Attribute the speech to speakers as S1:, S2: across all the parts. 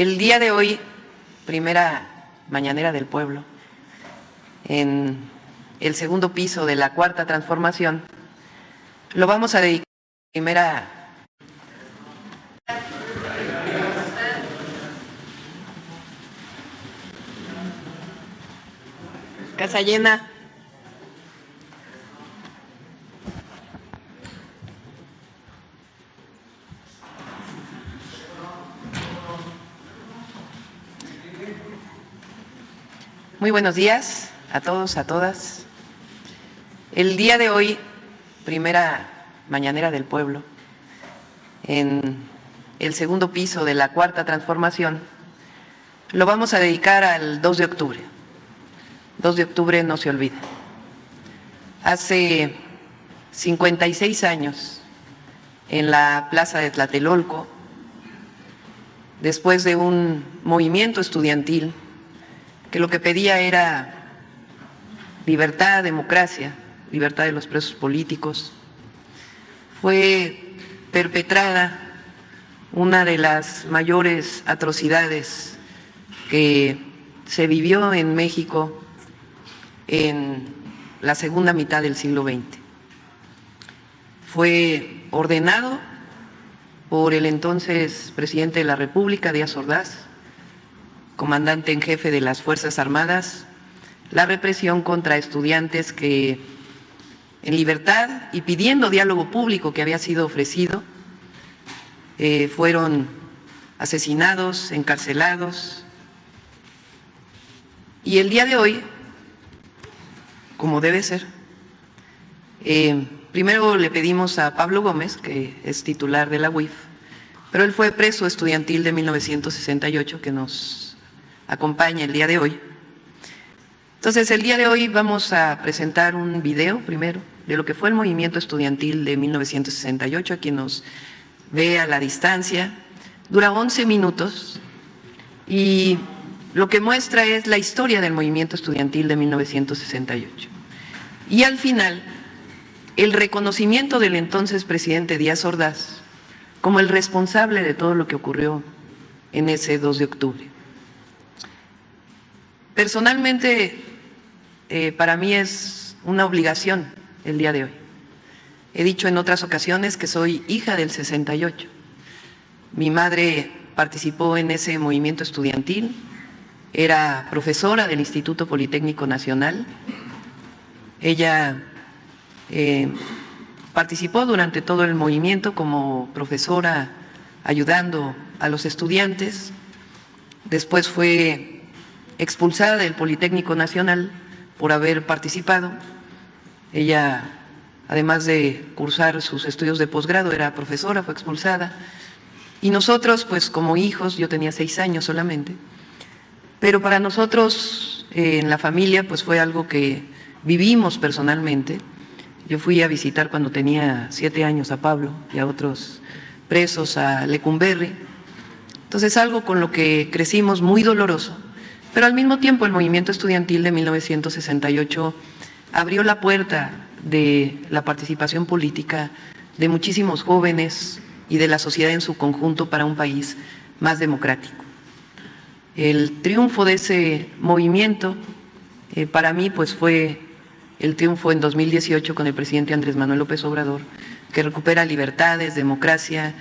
S1: El día de hoy, primera mañanera del pueblo, en el segundo piso de la Cuarta Transformación, lo vamos a dedicar a la primera. Casa llena. Muy buenos días a todos, a todas. El día de hoy, primera mañanera del pueblo, en el segundo piso de la Cuarta Transformación, lo vamos a dedicar al 2 de octubre. 2 de octubre no se olvida. Hace 56 años, en la plaza de Tlatelolco, después de un movimiento estudiantil que lo que pedía era libertad, democracia, libertad de los presos políticos, fue perpetrada una de las mayores atrocidades que se vivió en México en la segunda mitad del siglo XX. Fue ordenado por el entonces presidente de la República, Díaz Ordaz, comandante en jefe de las Fuerzas Armadas, la represión contra estudiantes que, en libertad y pidiendo diálogo público que había sido ofrecido, fueron asesinados, encarcelados. Y el día de hoy, como debe ser, primero le pedimos a Pablo Gómez, que es titular de la UIF, pero él fue preso estudiantil de 1968, que nos acompaña el día de hoy. Entonces, el día de hoy vamos a presentar un video primero de lo que fue el movimiento estudiantil de 1968, a quien nos ve a la distancia. Dura 11 minutos y lo que muestra es la historia del movimiento estudiantil de 1968. Y al final, el reconocimiento del entonces presidente Díaz Ordaz como el responsable de todo lo que ocurrió en ese 2 de octubre. Personalmente, para mí es una obligación el día de hoy. He dicho en otras ocasiones que soy hija del 68. Mi madre participó en ese movimiento estudiantil, era profesora del Instituto Politécnico Nacional. Ella participó durante todo el movimiento como profesora, ayudando a los estudiantes. Después fue expulsada del Politécnico Nacional por haber participado. Ella, además de cursar sus estudios de posgrado, era profesora, fue expulsada. Y nosotros, pues como hijos, yo tenía 6 años solamente, pero para nosotros en la familia pues fue algo que vivimos personalmente. Yo fui a visitar cuando tenía 7 años a Pablo y a otros presos a Lecumberri. Entonces, algo con lo que crecimos muy doloroso, pero al mismo tiempo el movimiento estudiantil de 1968 abrió la puerta de la participación política de muchísimos jóvenes y de la sociedad en su conjunto para un país más democrático. El triunfo de ese movimiento para mí pues fue el triunfo en 2018 con el presidente Andrés Manuel López Obrador, que recupera libertades, democracia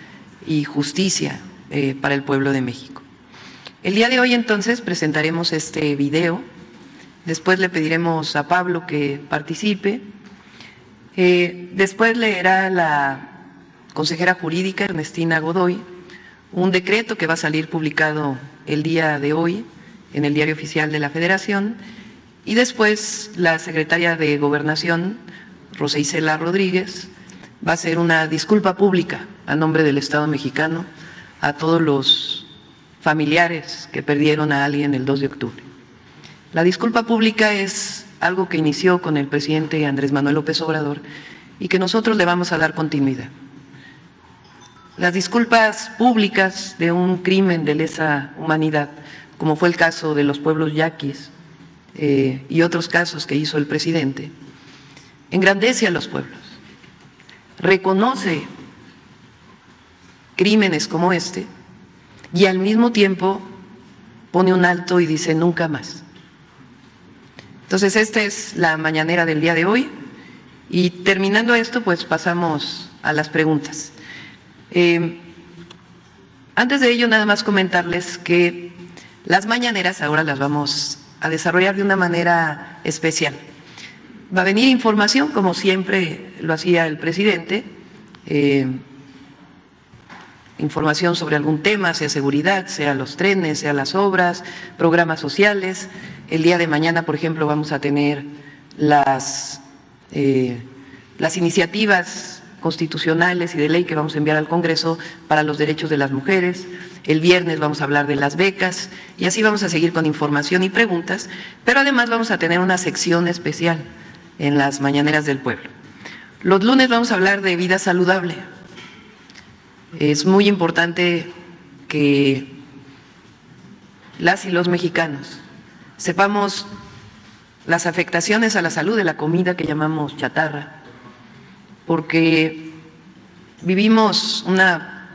S1: y justicia para el pueblo de México. El día de hoy entonces presentaremos este video, después le pediremos a Pablo que participe, después leerá la consejera jurídica Ernestina Godoy un decreto que va a salir publicado el día de hoy en el Diario Oficial de la Federación, y después la secretaria de Gobernación, Rosa Isela Rodríguez, va a hacer una disculpa pública a nombre del Estado mexicano a todos los familiares que perdieron a alguien el 2 de octubre. La disculpa pública es algo que inició con el presidente Andrés Manuel López Obrador y que nosotros le vamos a dar continuidad. Las disculpas públicas de un crimen de lesa humanidad, como fue el caso de los pueblos yaquis y otros casos que hizo el presidente, engrandece a los pueblos, reconoce crímenes como este y al mismo tiempo pone un alto y dice nunca más. Entonces, esta es la mañanera del día de hoy. Y terminando esto, pues pasamos a las preguntas. Antes de ello, nada más comentarles que las mañaneras ahora las vamos a desarrollar de una manera especial. Va a venir información, como siempre lo hacía el presidente, información sobre algún tema, sea seguridad, sea los trenes, sea las obras, programas sociales. El día de mañana, por ejemplo, vamos a tener las iniciativas constitucionales y de ley que vamos a enviar al Congreso para los derechos de las mujeres. El viernes vamos a hablar de las becas y así vamos a seguir con información y preguntas, pero además vamos a tener una sección especial en las mañaneras del pueblo. Los lunes vamos a hablar de vida saludable. Es muy importante que las y los mexicanos sepamos las afectaciones a la salud de la comida que llamamos chatarra, porque vivimos una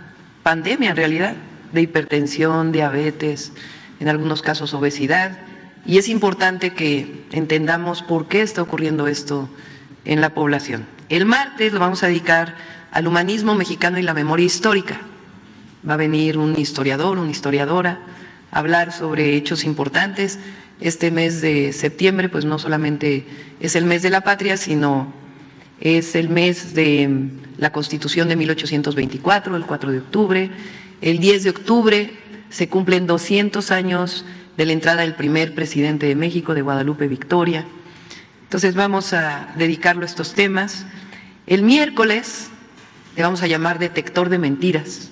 S1: pandemia en realidad de hipertensión, diabetes, en algunos casos obesidad, y es importante que entendamos por qué está ocurriendo esto en la población. El martes lo vamos a dedicar al humanismo mexicano y la memoria histórica. Va a venir un historiador, una historiadora, a hablar sobre hechos importantes. Este mes de septiembre, pues no solamente es el mes de la patria, sino es el mes de la Constitución de 1824, el 4 de octubre. El 10 de octubre se cumplen 200 años de la entrada del primer presidente de México, de Guadalupe Victoria. Entonces vamos a dedicarlo a estos temas. El miércoles le vamos a llamar detector de mentiras.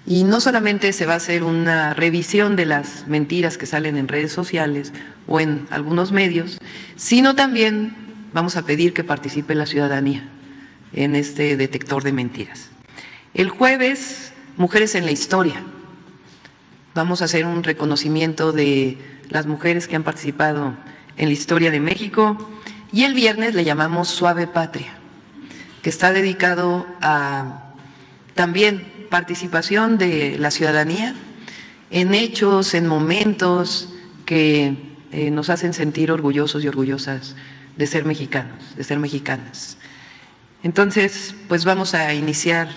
S1: Y no solamente se va a hacer una revisión de las mentiras que salen en redes sociales o en algunos medios, sino también vamos a pedir que participe la ciudadanía en este detector de mentiras. El jueves, mujeres en la historia. Vamos a hacer un reconocimiento de las mujeres que han participado en la historia de México. Y el viernes le llamamos Suave Patria, que está dedicado a también participación de la ciudadanía en hechos, en momentos que nos hacen sentir orgullosos y orgullosas de ser mexicanos, de ser mexicanas. Entonces, pues vamos a iniciar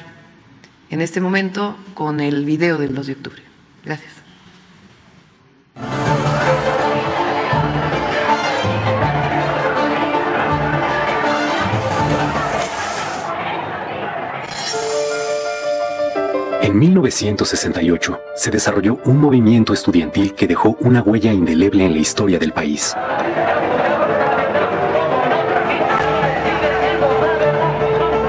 S1: en este momento con el video del 2 de octubre. Gracias.
S2: En 1968 se desarrolló un movimiento estudiantil que dejó una huella indeleble en la historia del país.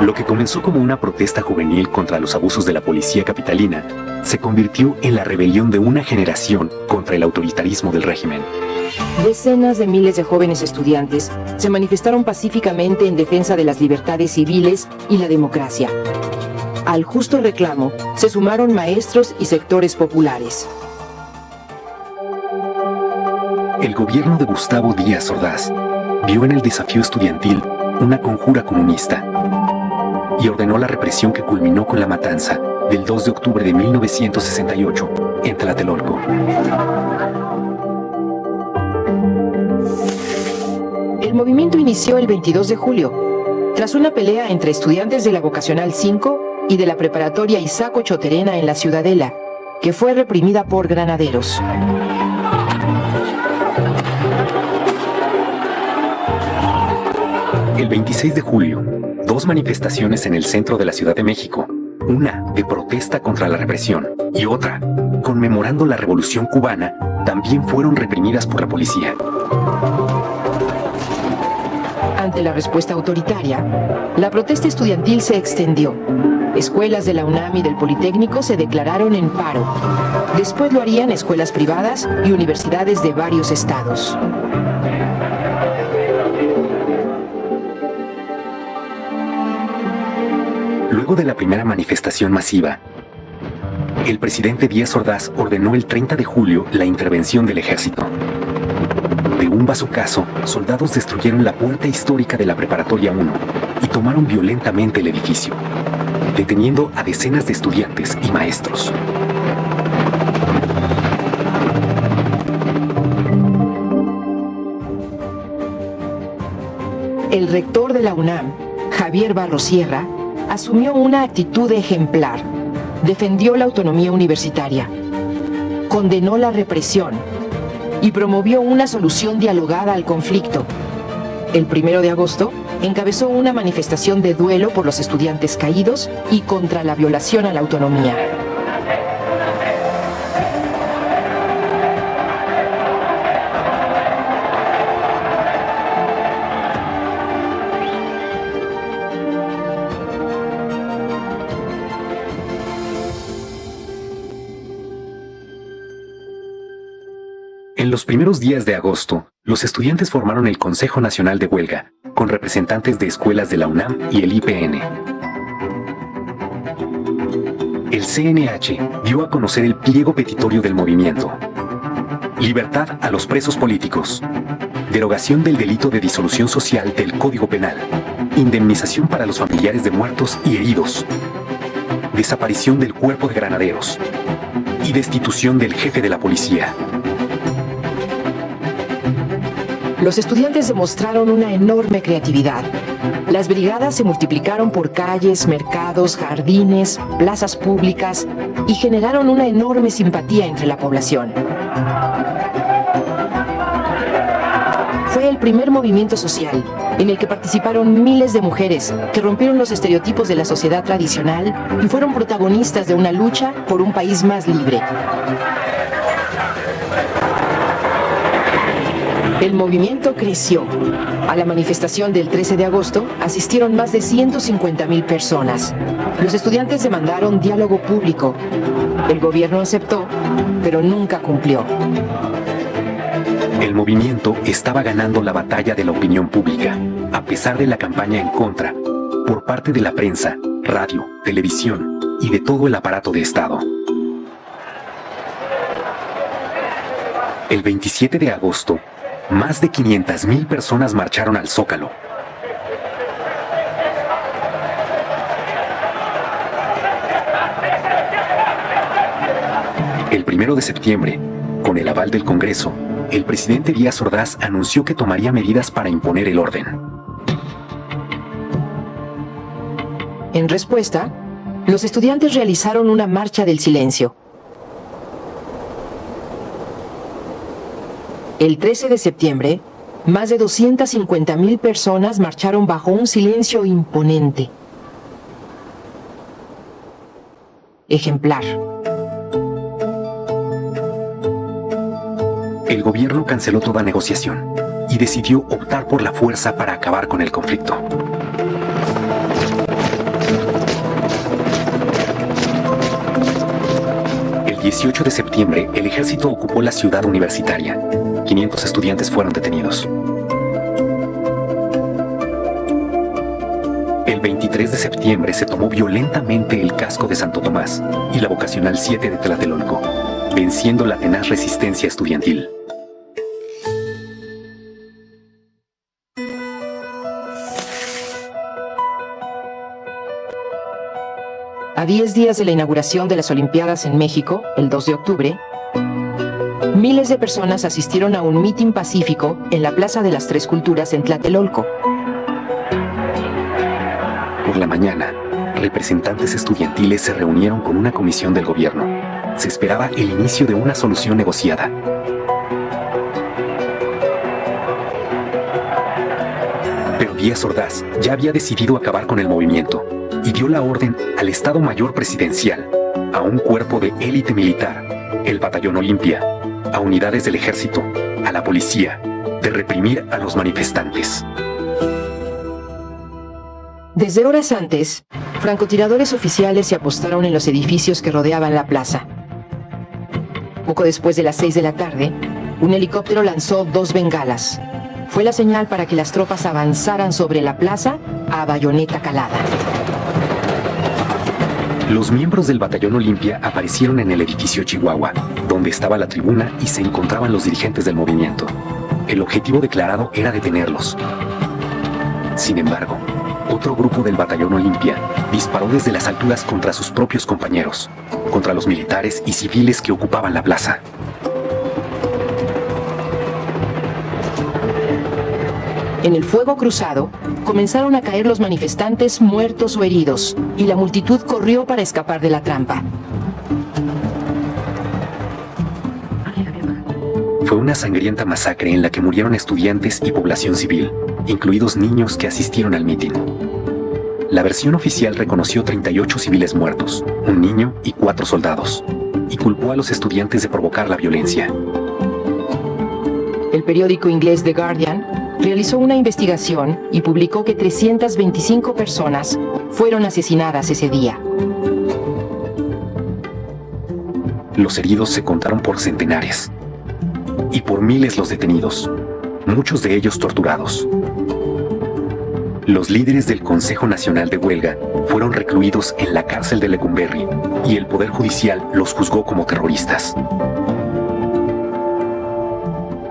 S2: Lo que comenzó como una protesta juvenil contra los abusos de la policía capitalina se convirtió en la rebelión de una generación contra el autoritarismo del régimen.
S3: Decenas de miles de jóvenes estudiantes se manifestaron pacíficamente en defensa de las libertades civiles y la democracia. Al justo reclamo se sumaron maestros y sectores populares.
S2: El gobierno de Gustavo Díaz Ordaz vio en el desafío estudiantil una conjura comunista y ordenó la represión que culminó con la matanza del 2 de octubre de 1968 en Tlatelolco.
S3: El movimiento inició el 22 de julio, tras una pelea entre estudiantes de la Vocacional 5 y de la preparatoria Isaac Ochoa Terena en la Ciudadela, que fue reprimida por granaderos.
S2: El 26 de julio, dos manifestaciones en el centro de la Ciudad de México, una de protesta contra la represión y otra conmemorando la Revolución Cubana, también fueron reprimidas por la policía.
S3: Ante la respuesta autoritaria, la protesta estudiantil se extendió. Escuelas de la UNAM y del Politécnico se declararon en paro. Después lo harían escuelas privadas y universidades de varios estados.
S2: Luego de la primera manifestación masiva, el presidente Díaz Ordaz ordenó el 30 de julio la intervención del ejército. De un bazucazo, soldados destruyeron la puerta histórica de la Preparatoria 1 y tomaron violentamente el edificio, deteniendo a decenas de estudiantes y maestros.
S3: el rector de la UNAM, Javier Barrosierra, asumió una actitud ejemplar. Defendió la autonomía universitaria, condenó la represión y promovió una solución dialogada al conflicto. El 1 de agosto, encabezó una manifestación de duelo por los estudiantes caídos y contra la violación a la autonomía.
S2: En los primeros días de agosto, los estudiantes formaron el Consejo Nacional de Huelga, con representantes de escuelas de la UNAM y el IPN. El CNH dio a conocer el pliego petitorio del movimiento. Libertad a los presos políticos. Derogación del delito de disolución social del Código Penal. Indemnización para los familiares de muertos y heridos. Desaparición del cuerpo de granaderos. Y destitución del jefe de la policía.
S3: Los estudiantes demostraron una enorme creatividad. Las brigadas se multiplicaron por calles, mercados, jardines, plazas públicas y generaron una enorme simpatía entre la población. Fue el primer movimiento social en el que participaron miles de mujeres que rompieron los estereotipos de la sociedad tradicional y fueron protagonistas de una lucha por un país más libre. El movimiento creció. A la manifestación del 13 de agosto asistieron más de 150,000 personas. Los estudiantes demandaron diálogo público. El gobierno aceptó, pero nunca cumplió.
S2: El movimiento estaba ganando la batalla de la opinión pública, a pesar de la campaña en contra, por parte de la prensa, radio, televisión y de todo el aparato de Estado. El 27 de agosto, más de 500,000 personas marcharon al Zócalo. El 1 de septiembre, con el aval del Congreso, el presidente Díaz Ordaz anunció que tomaría medidas para imponer el orden.
S3: En respuesta, los estudiantes realizaron una marcha del silencio. El 13 de septiembre, más de 250,000 personas marcharon bajo un silencio imponente. Ejemplar.
S2: El gobierno canceló toda negociación y decidió optar por la fuerza para acabar con el conflicto. El 18 de septiembre, el ejército ocupó la ciudad universitaria. 500 estudiantes fueron detenidos. El 23 de septiembre se tomó violentamente el casco de Santo Tomás y la vocacional 7 de Tlatelolco, venciendo la tenaz resistencia estudiantil.
S3: A 10 días de la inauguración de las Olimpiadas en México, el 2 de octubre, miles de personas asistieron a un mitin pacífico en la Plaza de las Tres Culturas en Tlatelolco.
S2: Por la mañana, representantes estudiantiles se reunieron con una comisión del gobierno. Se esperaba el inicio de una solución negociada. Pero Díaz Ordaz ya había decidido acabar con el movimiento y dio la orden al Estado Mayor Presidencial, a un cuerpo de élite militar, el Batallón Olimpia, a unidades del ejército, a la policía, de reprimir a los manifestantes.
S3: Desde horas antes, francotiradores oficiales se apostaron en los edificios que rodeaban la plaza. Poco después de las 6 de la tarde, un helicóptero lanzó 2 bengalas. Fue la señal para que las tropas avanzaran sobre la plaza a bayoneta calada.
S2: Los miembros del Batallón Olimpia aparecieron en el edificio Chihuahua, donde estaba la tribuna y se encontraban los dirigentes del movimiento. El objetivo declarado era detenerlos. Sin embargo, otro grupo del Batallón Olimpia disparó desde las alturas contra sus propios compañeros, contra los militares y civiles que ocupaban la plaza.
S3: En el fuego cruzado, comenzaron a caer los manifestantes muertos o heridos, y la multitud corrió para escapar de la trampa.
S2: Fue una sangrienta masacre en la que murieron estudiantes y población civil, incluidos niños que asistieron al mitin. La versión oficial reconoció 38 civiles muertos, un niño y 4 soldados, y culpó a los estudiantes de provocar la violencia.
S3: El periódico inglés The Guardian realizó una investigación y publicó que 325 personas fueron asesinadas ese día.
S2: Los heridos se contaron por centenares, y por miles los detenidos, muchos de ellos torturados. Los líderes del Consejo Nacional de Huelga fueron recluidos en la cárcel de Lecumberri y el Poder Judicial los juzgó como terroristas.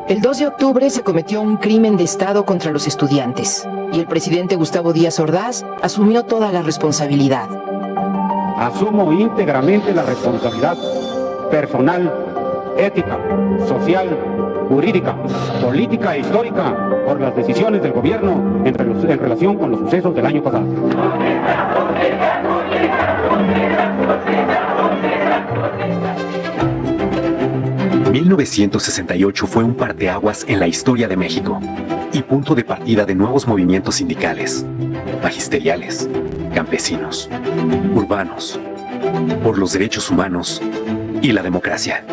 S3: El 2 de octubre se cometió un crimen de Estado contra los estudiantes, y el presidente Gustavo Díaz Ordaz asumió toda la responsabilidad.
S4: Asumo íntegramente la responsabilidad personal, ética, social, jurídica, política e histórica por las decisiones del gobierno en relación con los sucesos del año pasado.
S2: 1968 fue un parteaguas en la historia de México y punto de partida de nuevos movimientos sindicales, magisteriales, campesinos, urbanos, por los derechos humanos y la democracia.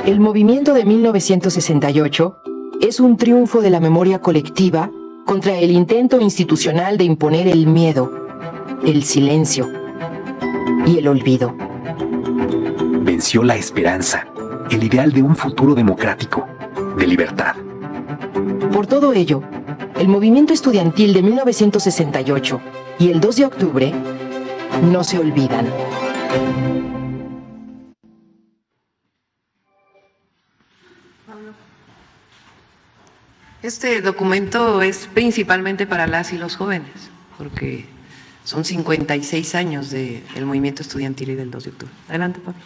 S3: El movimiento de 1968 es un triunfo de la memoria colectiva contra el intento institucional de imponer el miedo, el silencio y el olvido.
S2: Venció la esperanza, el ideal de un futuro democrático, de libertad.
S3: Por todo ello, el movimiento estudiantil de 1968 y el 2 de octubre no se olvidan.
S1: Este documento es principalmente para las y los jóvenes, porque son 56 años del movimiento estudiantil y del 2 de octubre. Adelante, Pablo.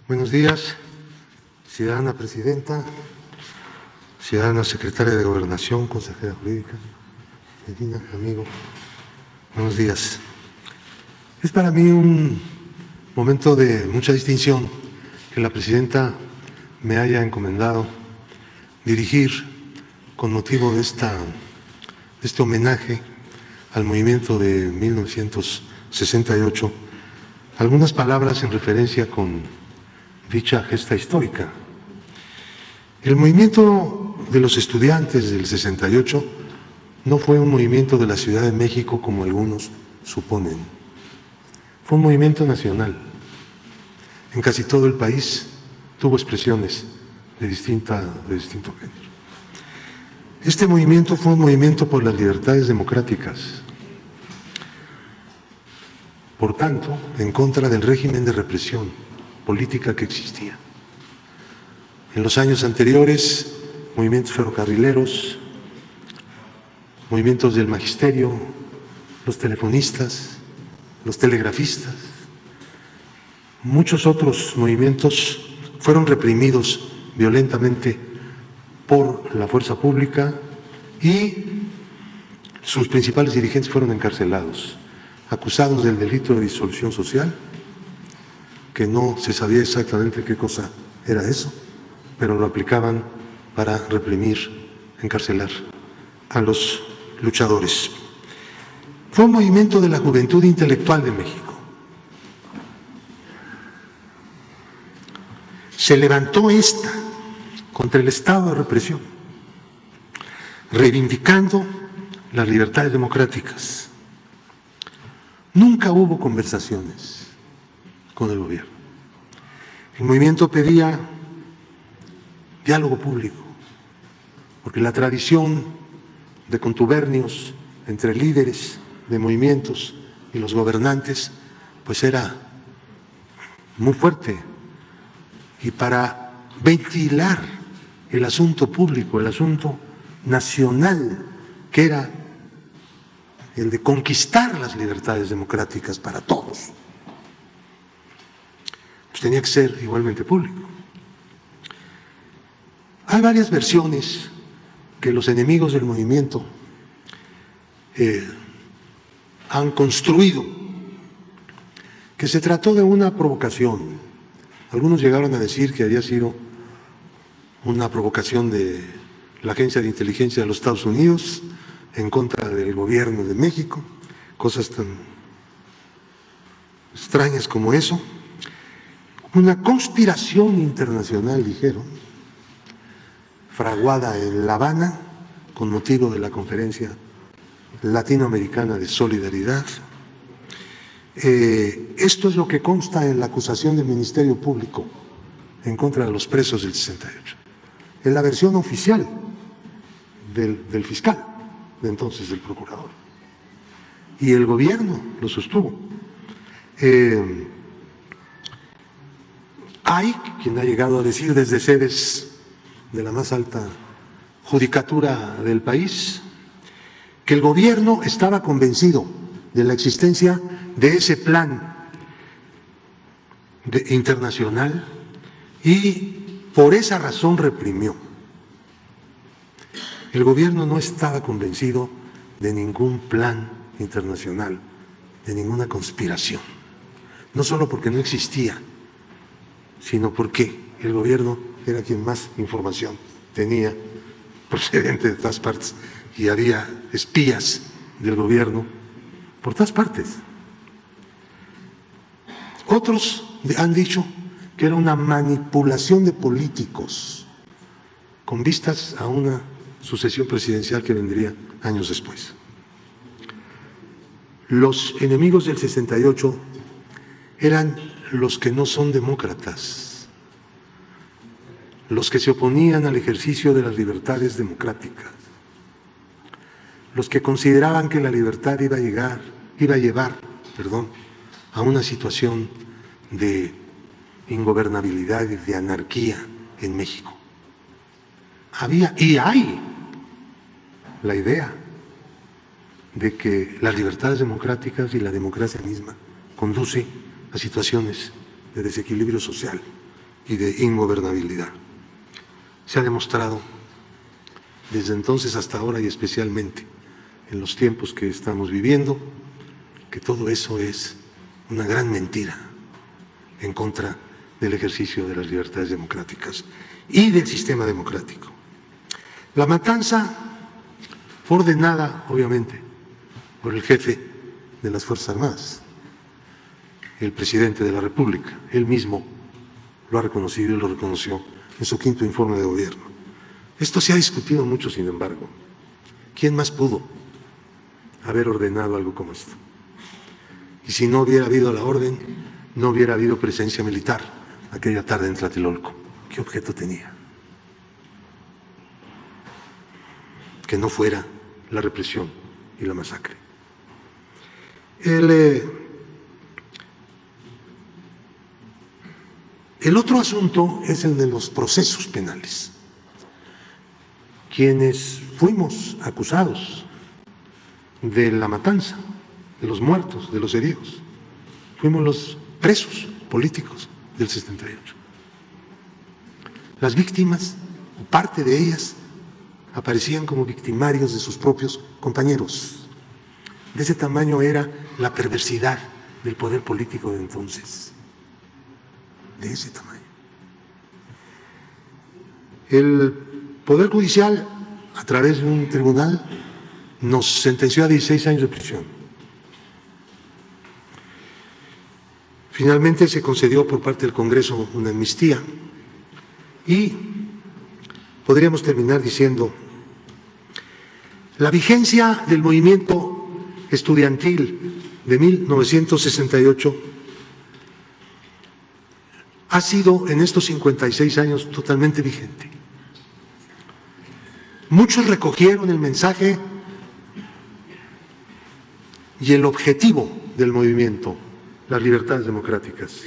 S5: Buenos días, ciudadana presidenta, ciudadana secretaria de Gobernación, consejera jurídica, Medina, amigo, buenos días. Es para mí un momento de mucha distinción que la presidenta me haya encomendado dirigir con motivo de este homenaje al movimiento de 1968 algunas palabras en referencia con dicha gesta histórica. El movimiento de los estudiantes del 68 no fue un movimiento de la Ciudad de México como algunos suponen. Fue un movimiento nacional. En casi todo el país tuvo expresiones de distinto género. Este movimiento fue un movimiento por las libertades democráticas. Por tanto, en contra del régimen de represión política que existía. En los años anteriores, movimientos ferrocarrileros, movimientos del magisterio, los telefonistas, los telegrafistas, muchos otros movimientos fueron reprimidos violentamente por la fuerza pública y sus principales dirigentes fueron encarcelados, acusados del delito de disolución social, que no se sabía exactamente qué cosa era eso, pero lo aplicaban para reprimir, encarcelar a los luchadores. Fue un movimiento de la juventud intelectual de México. Se levantó esta contra el estado de represión, reivindicando las libertades democráticas. Nunca hubo conversaciones con el gobierno. El movimiento pedía diálogo público, porque la tradición de contubernios entre líderes de movimientos y los gobernantes pues era muy fuerte, y para ventilar el asunto público, el asunto nacional, que era el de conquistar las libertades democráticas para todos, pues tenía que ser igualmente público. Hay varias versiones que los enemigos del movimiento han construido, que se trató de una provocación. Algunos llegaron a decir que había sido una provocación de la Agencia de Inteligencia de los Estados Unidos en contra del gobierno de México, cosas tan extrañas como eso. Una conspiración internacional, dijeron, fraguada en La Habana con motivo de la Conferencia Latinoamericana de Solidaridad. Esto es lo que consta en la acusación del Ministerio Público en contra de los presos del 68. Es la versión oficial del fiscal de entonces, del procurador. Y el gobierno lo sostuvo. Hay quien ha llegado a decir desde sedes de la más alta judicatura del país que el gobierno estaba convencido de la existencia de ese plan internacional y por esa razón reprimió. El gobierno no estaba convencido de ningún plan internacional, de ninguna conspiración, no solo porque no existía, sino porque el gobierno era quien más información tenía procedente de todas partes y había espías del gobierno por todas partes. Otros han dicho que era una manipulación de políticos con vistas a una sucesión presidencial que vendría años después. Los enemigos del 68 eran los que no son demócratas, los que se oponían al ejercicio de las libertades democráticas, los que consideraban que la libertad iba a llevar a una situación de ingobernabilidad y de anarquía en México. Había y hay la idea de que las libertades democráticas y la democracia misma conduce a situaciones de desequilibrio social y de ingobernabilidad. Se ha demostrado desde entonces hasta ahora y especialmente en los tiempos que estamos viviendo que todo eso es una gran mentira en contra del ejercicio de las libertades democráticas y del sistema democrático. La matanza fue ordenada, obviamente, por el jefe de las Fuerzas Armadas, el presidente de la República. Él mismo lo ha reconocido y lo reconoció en su 5º informe de gobierno. Esto se ha discutido mucho, sin embargo. ¿Quién más pudo haber ordenado algo como esto? Y si no hubiera habido la orden, no hubiera habido presencia militar aquella tarde en Tlatelolco. ¿Qué objeto tenía? Que no fuera la represión y la masacre. El otro asunto es el de los procesos penales. Quienes fuimos acusados de la matanza, de los muertos, de los heridos, fuimos los presos políticos del 68. Las víctimas, o parte de ellas, aparecían como victimarios de sus propios compañeros. De ese tamaño era la perversidad del poder político de entonces. De ese tamaño. El Poder Judicial, a través de un tribunal, nos sentenció a 16 años de prisión. Finalmente se concedió por parte del Congreso una amnistía y podríamos terminar diciendo: la vigencia del movimiento estudiantil de 1968 ha sido en estos 56 años totalmente vigente. Muchos recogieron el mensaje y el objetivo del movimiento, las libertades democráticas.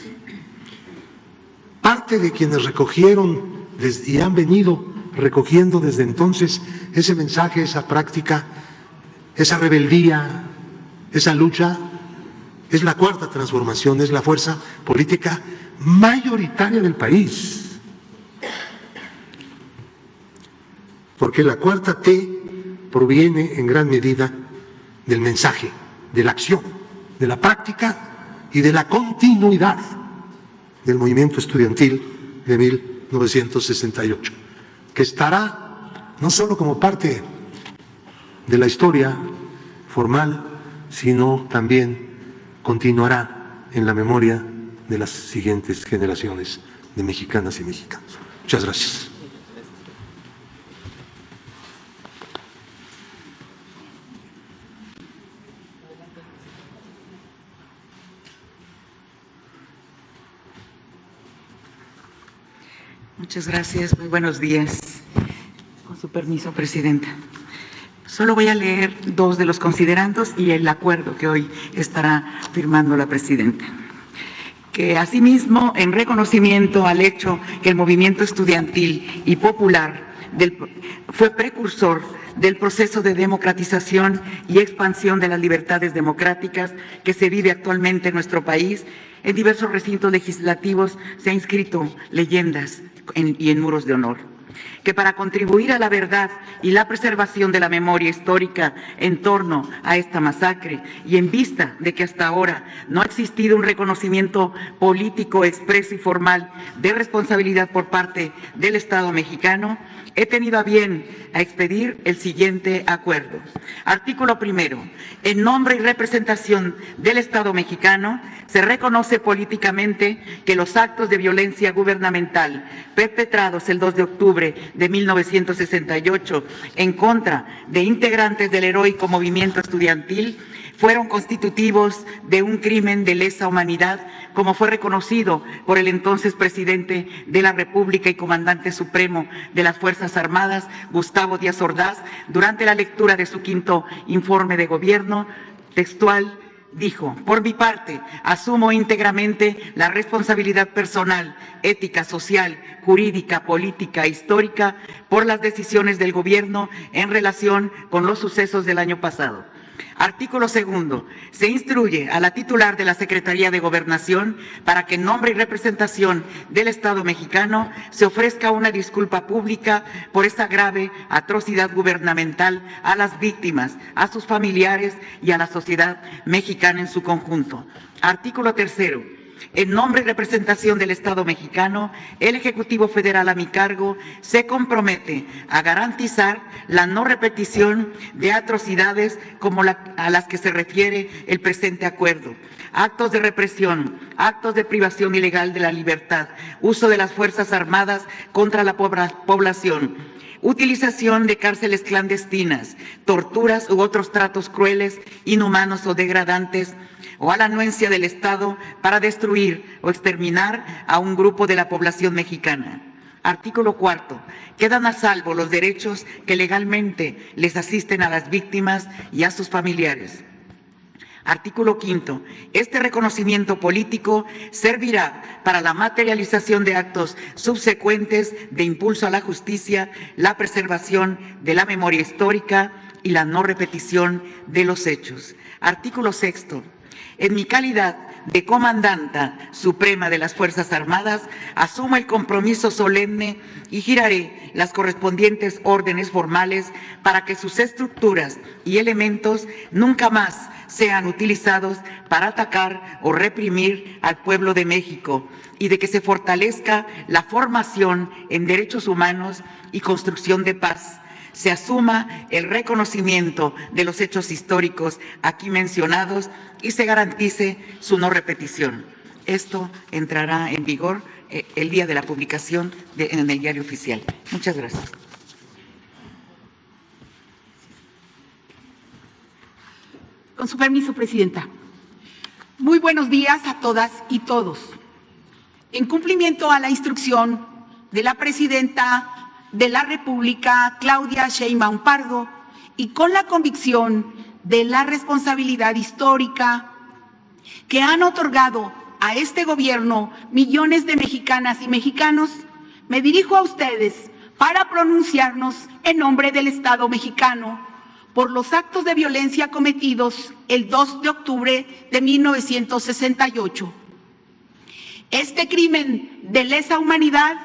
S5: Parte de quienes recogieron y han venido recogiendo desde entonces ese mensaje, esa práctica, esa rebeldía, esa lucha, Es la cuarta transformación, es la fuerza política mayoritaria del país. Porque la cuarta T proviene en gran medida del mensaje, de la acción, de la práctica y de la continuidad del movimiento estudiantil de 1968, que estará no solo como parte de la historia formal, sino también continuará en la memoria de las siguientes generaciones de mexicanas y mexicanos. Muchas gracias.
S6: Muchas gracias, muy buenos días. Con su permiso, Presidenta. Solo voy a leer dos de los considerandos y el acuerdo que hoy estará firmando la Presidenta. Que asimismo, en reconocimiento al hecho que el movimiento estudiantil y popular fue precursor del proceso de democratización y expansión de las libertades democráticas que se vive actualmente en nuestro país, en diversos recintos legislativos se han inscrito leyendas y en muros de honor. Que para contribuir a la verdad y la preservación de la memoria histórica en torno a esta masacre y en vista de que hasta ahora no ha existido un reconocimiento político expreso y formal de responsabilidad por parte del Estado mexicano, he tenido a bien a expedir el siguiente acuerdo. Artículo primero. En nombre y representación del Estado mexicano, se reconoce políticamente que los actos de violencia gubernamental perpetrados el 2 de octubre de 1968 en contra de integrantes del heroico movimiento estudiantil fueron constitutivos de un crimen de lesa humanidad, como fue reconocido por el entonces presidente de la República y comandante supremo de las Fuerzas Armadas, Gustavo Díaz Ordaz, durante la lectura de su quinto informe de gobierno. Textual, dijo: por mi parte, asumo íntegramente la responsabilidad personal, ética, social, jurídica, política e histórica por las decisiones del gobierno en relación con los sucesos del año pasado. Artículo segundo. Se instruye a la titular de la Secretaría de Gobernación para que en nombre y representación del Estado mexicano se ofrezca una disculpa pública por esta grave atrocidad gubernamental a las víctimas, a sus familiares y a la sociedad mexicana en su conjunto. Artículo tercero. En nombre y representación del Estado mexicano, el Ejecutivo Federal a mi cargo se compromete a garantizar la no repetición de atrocidades como a las que se refiere el presente acuerdo. Actos de represión, actos de privación ilegal de la libertad, uso de las Fuerzas Armadas contra la población, utilización de cárceles clandestinas, torturas u otros tratos crueles, inhumanos o degradantes, o a la anuencia del Estado para destruir o exterminar a un grupo de la población mexicana. Artículo cuarto. Quedan a salvo los derechos que legalmente les asisten a las víctimas y a sus familiares. Artículo quinto. Este reconocimiento político servirá para la materialización de actos subsecuentes de impulso a la justicia, la preservación de la memoria histórica y la no repetición de los hechos. Artículo sexto. En mi calidad de comandanta suprema de las Fuerzas Armadas, asumo el compromiso solemne y giraré las correspondientes órdenes formales para que sus estructuras y elementos nunca más sean utilizados para atacar o reprimir al pueblo de México, y de que se fortalezca la formación en derechos humanos y construcción de paz. Se asuma el reconocimiento de los hechos históricos aquí mencionados y se garantice su no repetición. Esto entrará en vigor el día de la publicación en el Diario Oficial. Muchas gracias.
S7: Con su permiso, Presidenta. Muy buenos días a todas y todos. En cumplimiento a la instrucción de la Presidenta de la República, Claudia Sheinbaum Pardo, y con la convicción de la responsabilidad histórica que han otorgado a este gobierno millones de mexicanas y mexicanos, me dirijo a ustedes para pronunciarnos en nombre del Estado mexicano por los actos de violencia cometidos el 2 de octubre de 1968. Este crimen de lesa humanidad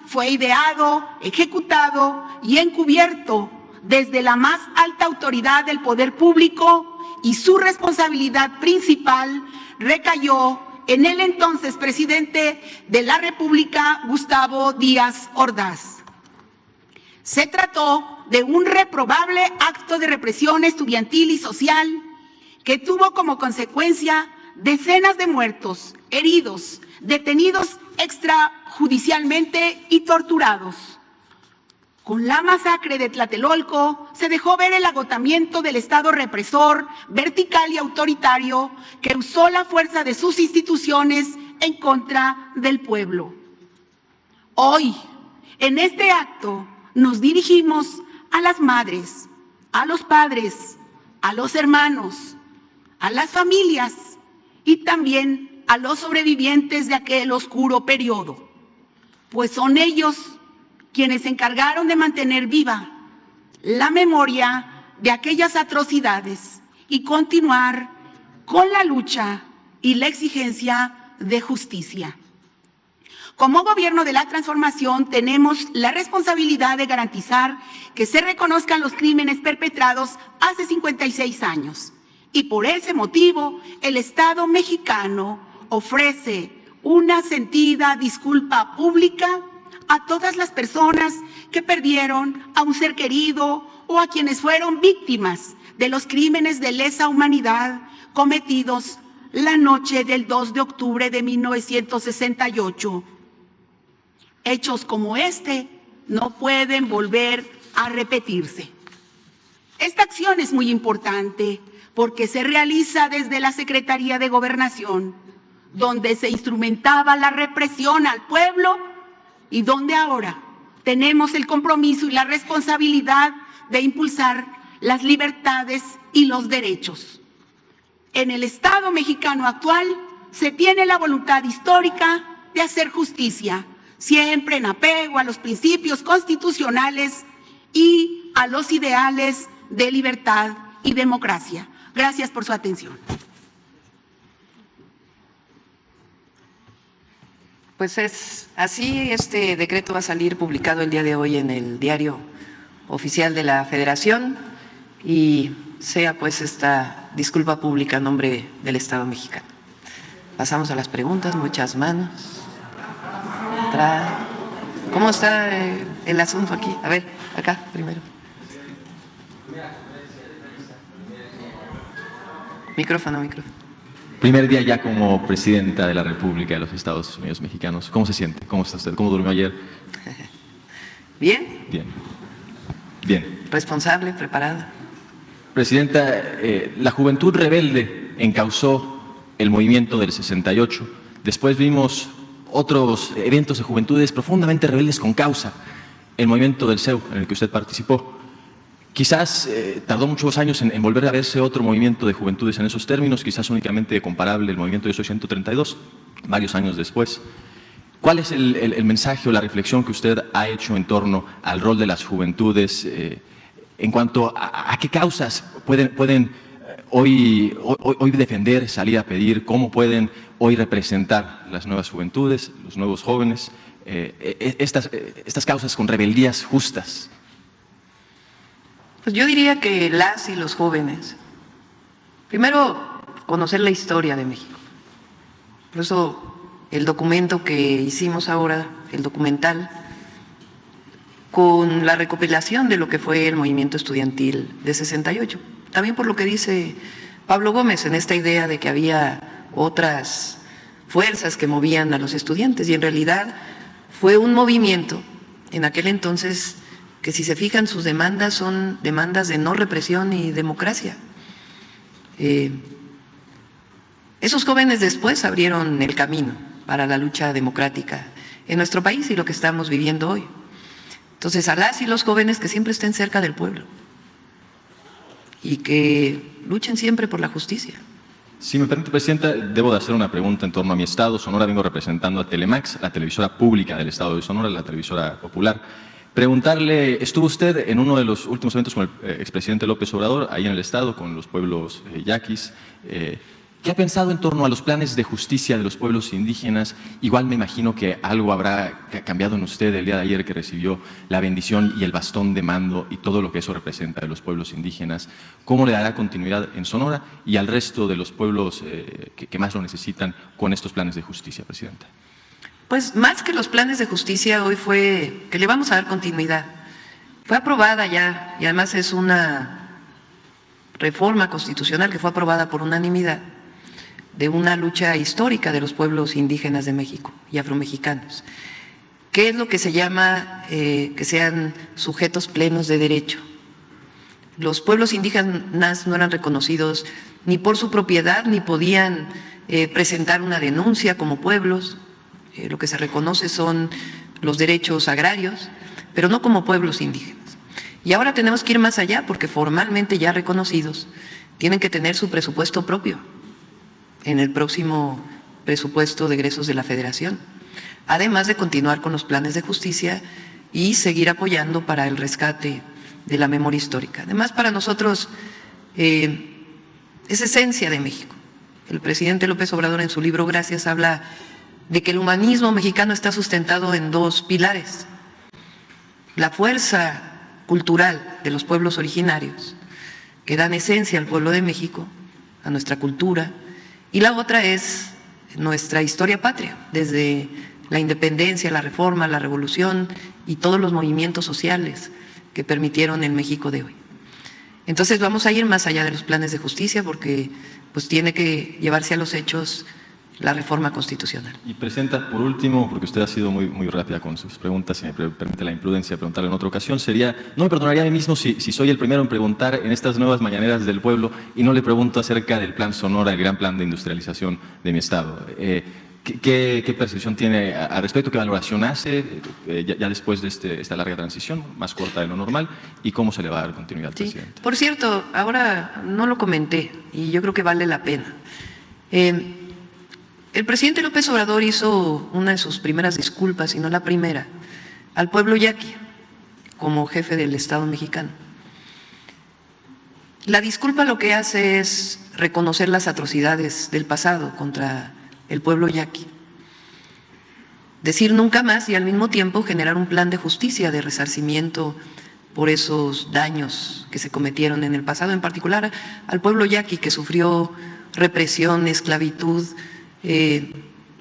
S7: fue ideado, ejecutado y encubierto desde la más alta autoridad del poder público y su responsabilidad principal recayó en el entonces presidente de la República, Gustavo Díaz Ordaz. Se trató de un reprobable acto de represión estudiantil y social que tuvo como consecuencia decenas de muertos, heridos, detenidos extrajudicialmente y torturados. Con la masacre de Tlatelolco se dejó ver el agotamiento del Estado represor, vertical y autoritario que usó la fuerza de sus instituciones en contra del pueblo. Hoy, en este acto, nos dirigimos a las madres, a los padres, a los hermanos, a las familias y también a los sobrevivientes de aquel oscuro periodo, pues son ellos quienes se encargaron de mantener viva la memoria de aquellas atrocidades y continuar con la lucha y la exigencia de justicia. Como Gobierno de la Transformación tenemos la responsabilidad de garantizar que se reconozcan los crímenes perpetrados hace 56 años y por ese motivo el Estado mexicano ofrece una sentida disculpa pública a todas las personas que perdieron a un ser querido o a quienes fueron víctimas de los crímenes de lesa humanidad cometidos la noche del 2 de octubre de 1968. Hechos como este no pueden volver a repetirse. Esta acción es muy importante porque se realiza desde la Secretaría de Gobernación, donde se instrumentaba la represión al pueblo y donde ahora tenemos el compromiso y la responsabilidad de impulsar las libertades y los derechos. En el Estado mexicano actual se tiene la voluntad histórica de hacer justicia, siempre en apego a los principios constitucionales y a los ideales de libertad y democracia. Gracias por su atención.
S1: Pues es así, este decreto va a salir publicado el día de hoy en el Diario Oficial de la Federación y sea pues esta disculpa pública en nombre del Estado mexicano. Pasamos a las preguntas, muchas manos. ¿Cómo está el asunto aquí? A ver, acá primero. Micrófono.
S8: Primer día ya como presidenta de la República de los Estados Unidos Mexicanos. ¿Cómo se siente? ¿Cómo está usted? ¿Cómo durmió ayer?
S1: Bien.
S8: Bien.
S1: Responsable, preparada.
S8: Presidenta, la Juventud Rebelde encauzó el movimiento del 68. Después vimos otros eventos de juventudes profundamente rebeldes con causa. El movimiento del CEU, en el que usted participó. Quizás tardó muchos años en volver a verse otro movimiento de juventudes en esos términos, quizás únicamente comparable al movimiento de 132, varios años después. ¿Cuál es el mensaje o la reflexión que usted ha hecho en torno al rol de las juventudes en cuanto a qué causas pueden hoy defender, salir a pedir, cómo pueden hoy representar las nuevas juventudes, los nuevos jóvenes, estas causas con rebeldías justas?
S1: Pues yo diría que las y los jóvenes, primero, conocer la historia de México. Por eso el documento que hicimos ahora, el documental, con la recopilación de lo que fue el movimiento estudiantil de 68. También por lo que dice Pablo Gómez en esta idea de que había otras fuerzas que movían a los estudiantes y en realidad fue un movimiento en aquel entonces que si se fijan sus demandas son demandas de no represión y democracia. Esos jóvenes después abrieron el camino para la lucha democrática en nuestro país y lo que estamos viviendo hoy. Entonces, a las y los jóvenes que siempre estén cerca del pueblo y que luchen siempre por la justicia.
S8: Si me permite, Presidenta, debo de hacer una pregunta en torno a mi estado. Sonora vengo representando a Telemax, la televisora pública del estado de Sonora, la televisora popular. Preguntarle, ¿estuvo usted en uno de los últimos eventos con el expresidente López Obrador, ahí en el Estado, con los pueblos yaquis? ¿Qué ha pensado en torno a los planes de justicia de los pueblos indígenas? Igual me imagino que algo habrá cambiado en usted el día de ayer que recibió la bendición y el bastón de mando y todo lo que eso representa de los pueblos indígenas. ¿Cómo le dará continuidad en Sonora y al resto de los pueblos que más lo necesitan con estos planes de justicia, Presidenta?
S1: Pues más que los planes de justicia, hoy fue que le vamos a dar continuidad. Fue aprobada ya, y además es una reforma constitucional que fue aprobada por unanimidad, de una lucha histórica de los pueblos indígenas de México y afromexicanos. ¿Qué es lo que se llama que sean sujetos plenos de derecho? Los pueblos indígenas no eran reconocidos ni por su propiedad, ni podían presentar una denuncia como pueblos. Lo que se reconoce son los derechos agrarios, pero no como pueblos indígenas. Y ahora tenemos que ir más allá, porque formalmente ya reconocidos tienen que tener su presupuesto propio en el próximo presupuesto de egresos de la Federación, además de continuar con los planes de justicia y seguir apoyando para el rescate de la memoria histórica. Además, para nosotros es esencia de México. El presidente López Obrador en su libro Gracias habla de que el humanismo mexicano está sustentado en dos pilares: la fuerza cultural de los pueblos originarios, que dan esencia al pueblo de México, a nuestra cultura, y la otra es nuestra historia patria, desde la independencia, la reforma, la revolución y todos los movimientos sociales que permitieron el México de hoy. Entonces vamos a ir más allá de los planes de justicia, porque pues tiene que llevarse a los hechos la reforma constitucional.
S8: Y Presidenta, por último, porque usted ha sido muy rápida con sus preguntas, y me permite la imprudencia de preguntarle en otra ocasión, no me perdonaría a mí mismo si soy el primero en preguntar en estas nuevas mañaneras del pueblo y no le pregunto acerca del Plan Sonora, el gran plan de industrialización de mi estado. ¿Qué percepción tiene al respecto? ¿Qué valoración hace ya después de esta larga transición, más corta de lo normal? ¿Y cómo se le va a dar continuidad,
S1: Sí.
S8: Presidente?
S1: Por cierto, ahora no lo comenté y yo creo que vale la pena. El presidente López Obrador hizo una de sus primeras disculpas, y no la primera, al pueblo yaqui como jefe del Estado mexicano. La disculpa lo que hace es reconocer las atrocidades del pasado contra el pueblo yaqui, decir nunca más y al mismo tiempo generar un plan de justicia, de resarcimiento por esos daños que se cometieron en el pasado, en particular al pueblo yaqui, que sufrió represión, esclavitud.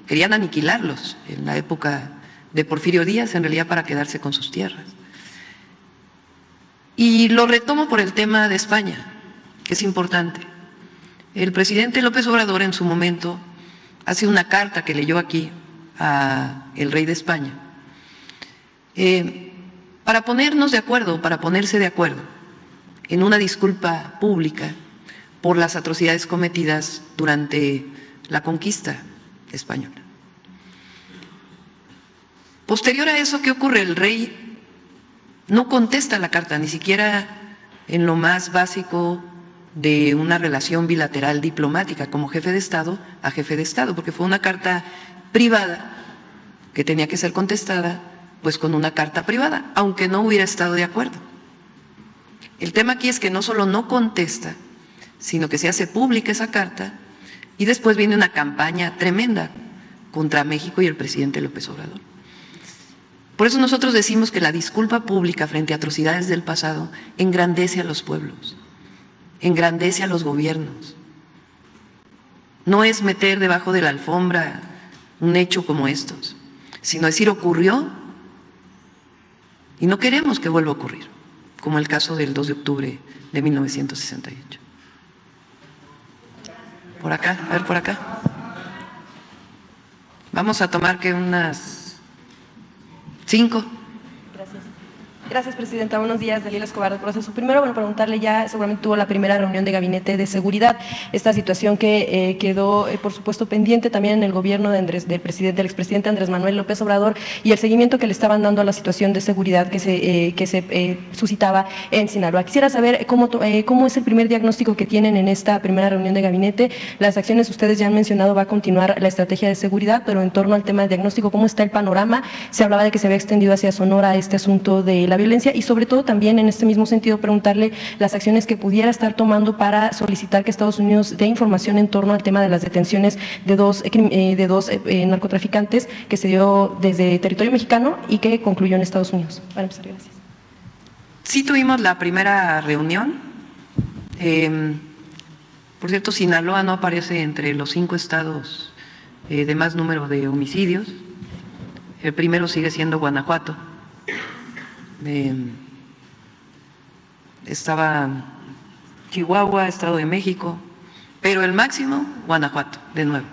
S1: Querían aniquilarlos en la época de Porfirio Díaz, en realidad para quedarse con sus tierras. Y lo retomo por el tema de España, que es importante. El presidente López Obrador en su momento hace una carta que leyó aquí al rey de España para ponernos de acuerdo, para ponerse de acuerdo en una disculpa pública por las atrocidades cometidas durante la conquista española. Posterior a eso, ¿qué ocurre? El rey no contesta la carta, ni siquiera en lo más básico de una relación bilateral diplomática, como jefe de Estado a jefe de Estado, porque fue una carta privada que tenía que ser contestada pues con una carta privada, aunque no hubiera estado de acuerdo. El tema aquí es que no solo no contesta, sino que se hace pública esa carta. Y después viene una campaña tremenda contra México y el presidente López Obrador. Por eso nosotros decimos que la disculpa pública frente a atrocidades del pasado engrandece a los pueblos, engrandece a los gobiernos. No es meter debajo de la alfombra un hecho como estos, sino decir ocurrió y no queremos que vuelva a ocurrir, como el caso del 2 de octubre de 1968. Por acá, a ver, por acá. Vamos a tomar que unas 5. Gracias.
S9: Gracias, Presidenta. Buenos días, Dalila Escobar del Proceso. Primero, preguntarle, ya seguramente tuvo la primera reunión de Gabinete de Seguridad, esta situación que quedó, por supuesto, pendiente también en el gobierno del expresidente Andrés Manuel López Obrador, y el seguimiento que le estaban dando a la situación de seguridad que se suscitaba en Sinaloa. Quisiera saber cómo es el primer diagnóstico que tienen en esta primera reunión de Gabinete. Las acciones, ustedes ya han mencionado, va a continuar la estrategia de seguridad, pero en torno al tema del diagnóstico, ¿cómo está el panorama? Se hablaba de que se había extendido hacia Sonora este asunto de la violencia, y sobre todo también en este mismo sentido preguntarle las acciones que pudiera estar tomando para solicitar que Estados Unidos dé información en torno al tema de las detenciones de dos narcotraficantes que se dio desde territorio mexicano y que concluyó en Estados Unidos. Para empezar, gracias.
S1: Sí tuvimos la primera reunión. Por cierto, Sinaloa no aparece entre los 5 estados de más número de homicidios. El primero sigue siendo Guanajuato. Estaba Chihuahua, Estado de México, pero el máximo, Guanajuato, de nuevo.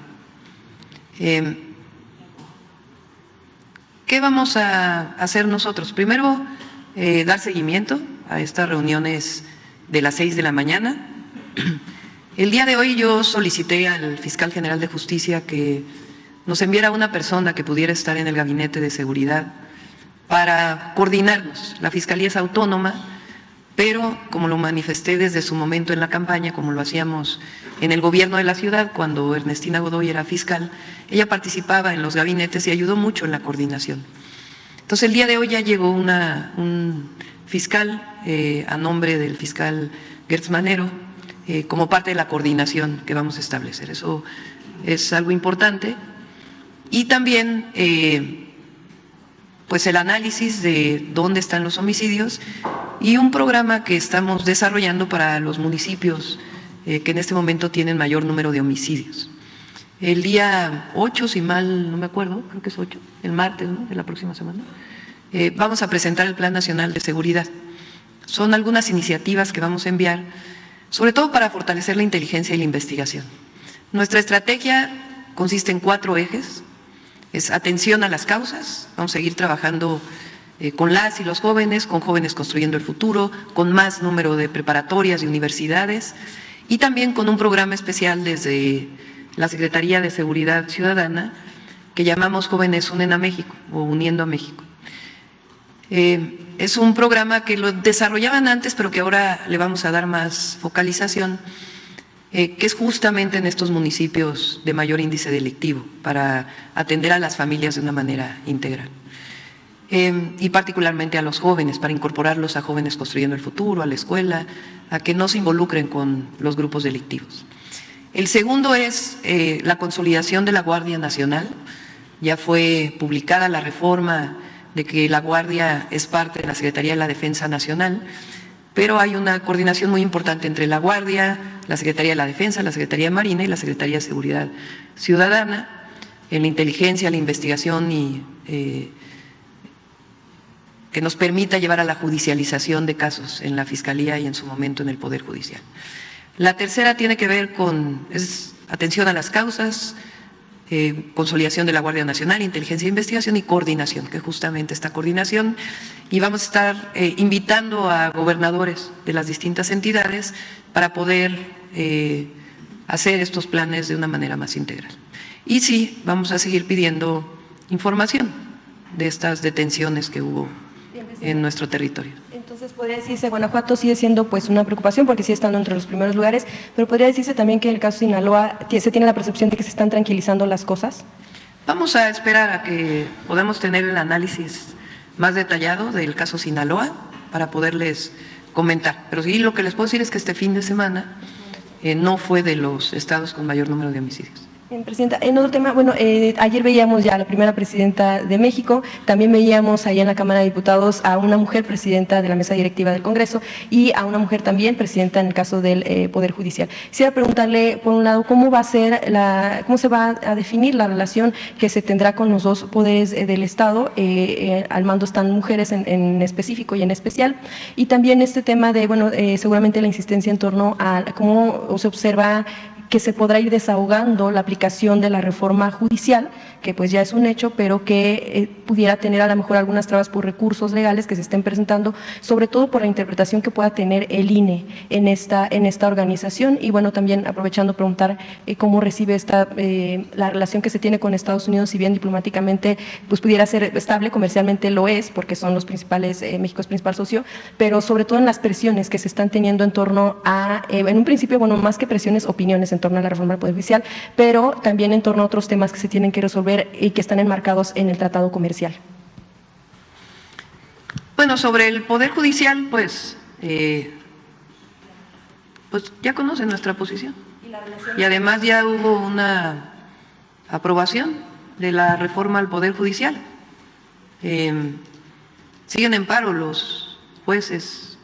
S1: ¿Qué vamos a hacer nosotros? Primero, dar seguimiento a estas reuniones de las 6 de la mañana. El día de hoy yo solicité al fiscal general de justicia que nos enviara una persona que pudiera estar en el gabinete de seguridad para coordinarnos. La Fiscalía es autónoma, pero como lo manifesté desde su momento en la campaña, como lo hacíamos en el gobierno de la ciudad, cuando Ernestina Godoy era fiscal, ella participaba en los gabinetes y ayudó mucho en la coordinación. Entonces el día de hoy ya llegó un fiscal a nombre del fiscal Gertz Manero, como parte de la coordinación que vamos a establecer. Eso es algo importante. Y también pues el análisis de dónde están los homicidios y un programa que estamos desarrollando para los municipios que en este momento tienen mayor número de homicidios. El día 8, si mal no me acuerdo, creo que es 8, el martes, ¿no?, de la próxima semana, vamos a presentar el Plan Nacional de Seguridad. Son algunas iniciativas que vamos a enviar, sobre todo para fortalecer la inteligencia y la investigación. Nuestra estrategia consiste en 4 ejes. Es atención a las causas, vamos a seguir trabajando con las y los jóvenes, con Jóvenes Construyendo el Futuro, con más número de preparatorias y universidades, y también con un programa especial desde la Secretaría de Seguridad Ciudadana que llamamos Jóvenes Unen a México o Uniendo a México. Es un programa que lo desarrollaban antes, pero que ahora le vamos a dar más focalización, que es justamente en estos municipios de mayor índice delictivo, para atender a las familias de una manera integral. Y particularmente a los jóvenes, para incorporarlos a Jóvenes Construyendo el Futuro, a la escuela, a que no se involucren con los grupos delictivos. El segundo es la consolidación de la Guardia Nacional. Ya fue publicada la reforma de que la Guardia es parte de la Secretaría de la Defensa Nacional, pero hay una coordinación muy importante entre la Guardia, la Secretaría de la Defensa, la Secretaría de Marina y la Secretaría de Seguridad Ciudadana, en la inteligencia, la investigación y que nos permita llevar a la judicialización de casos en la Fiscalía y en su momento en el Poder Judicial. La tercera tiene que ver con atención a las causas, consolidación de la Guardia Nacional, inteligencia e investigación y coordinación, que justamente esta coordinación, y vamos a estar invitando a gobernadores de las distintas entidades para poder hacer estos planes de una manera más integral. Y sí, vamos a seguir pidiendo información de estas detenciones que hubo en nuestro territorio.
S9: Entonces, podría decirse, Guanajuato sigue siendo pues una preocupación porque sigue estando entre los primeros lugares, pero podría decirse también que en el caso de Sinaloa se tiene la percepción de que se están tranquilizando las cosas.
S1: Vamos a esperar a que podamos tener el análisis más detallado del caso Sinaloa para poderles comentar. Pero sí, lo que les puedo decir es que este fin de semana no fue de los estados con mayor número de homicidios.
S9: Presidenta, en otro tema, bueno, ayer veíamos ya a la primera presidenta de México, también veíamos allá en la Cámara de Diputados a una mujer presidenta de la mesa directiva del Congreso y a una mujer también presidenta en el caso del Poder Judicial. Quisiera preguntarle, por un lado, cómo se va a definir la relación que se tendrá con los dos poderes del Estado, al mando están mujeres en específico y en especial, y también este tema de, bueno, seguramente la insistencia en torno a cómo se observa que se podrá ir desahogando la aplicación de la reforma judicial que pues ya es un hecho, pero que pudiera tener a lo mejor algunas trabas por recursos legales que se estén presentando, sobre todo por la interpretación que pueda tener el INE en esta organización. Y bueno, también aprovechando preguntar cómo recibe la relación que se tiene con Estados Unidos, si bien diplomáticamente pues pudiera ser estable, comercialmente lo es, porque son los principales, México es principal socio, pero sobre todo en las presiones que se están teniendo en torno a, en un principio, bueno, más que presiones, opiniones en torno a la reforma del Poder Judicial, pero también en torno a otros temas que se tienen que resolver y que están enmarcados en el tratado comercial.
S1: Bueno, sobre el Poder Judicial, pues ya conocen nuestra posición. Y además ya hubo una aprobación de la reforma al Poder Judicial. Siguen en paro los jueces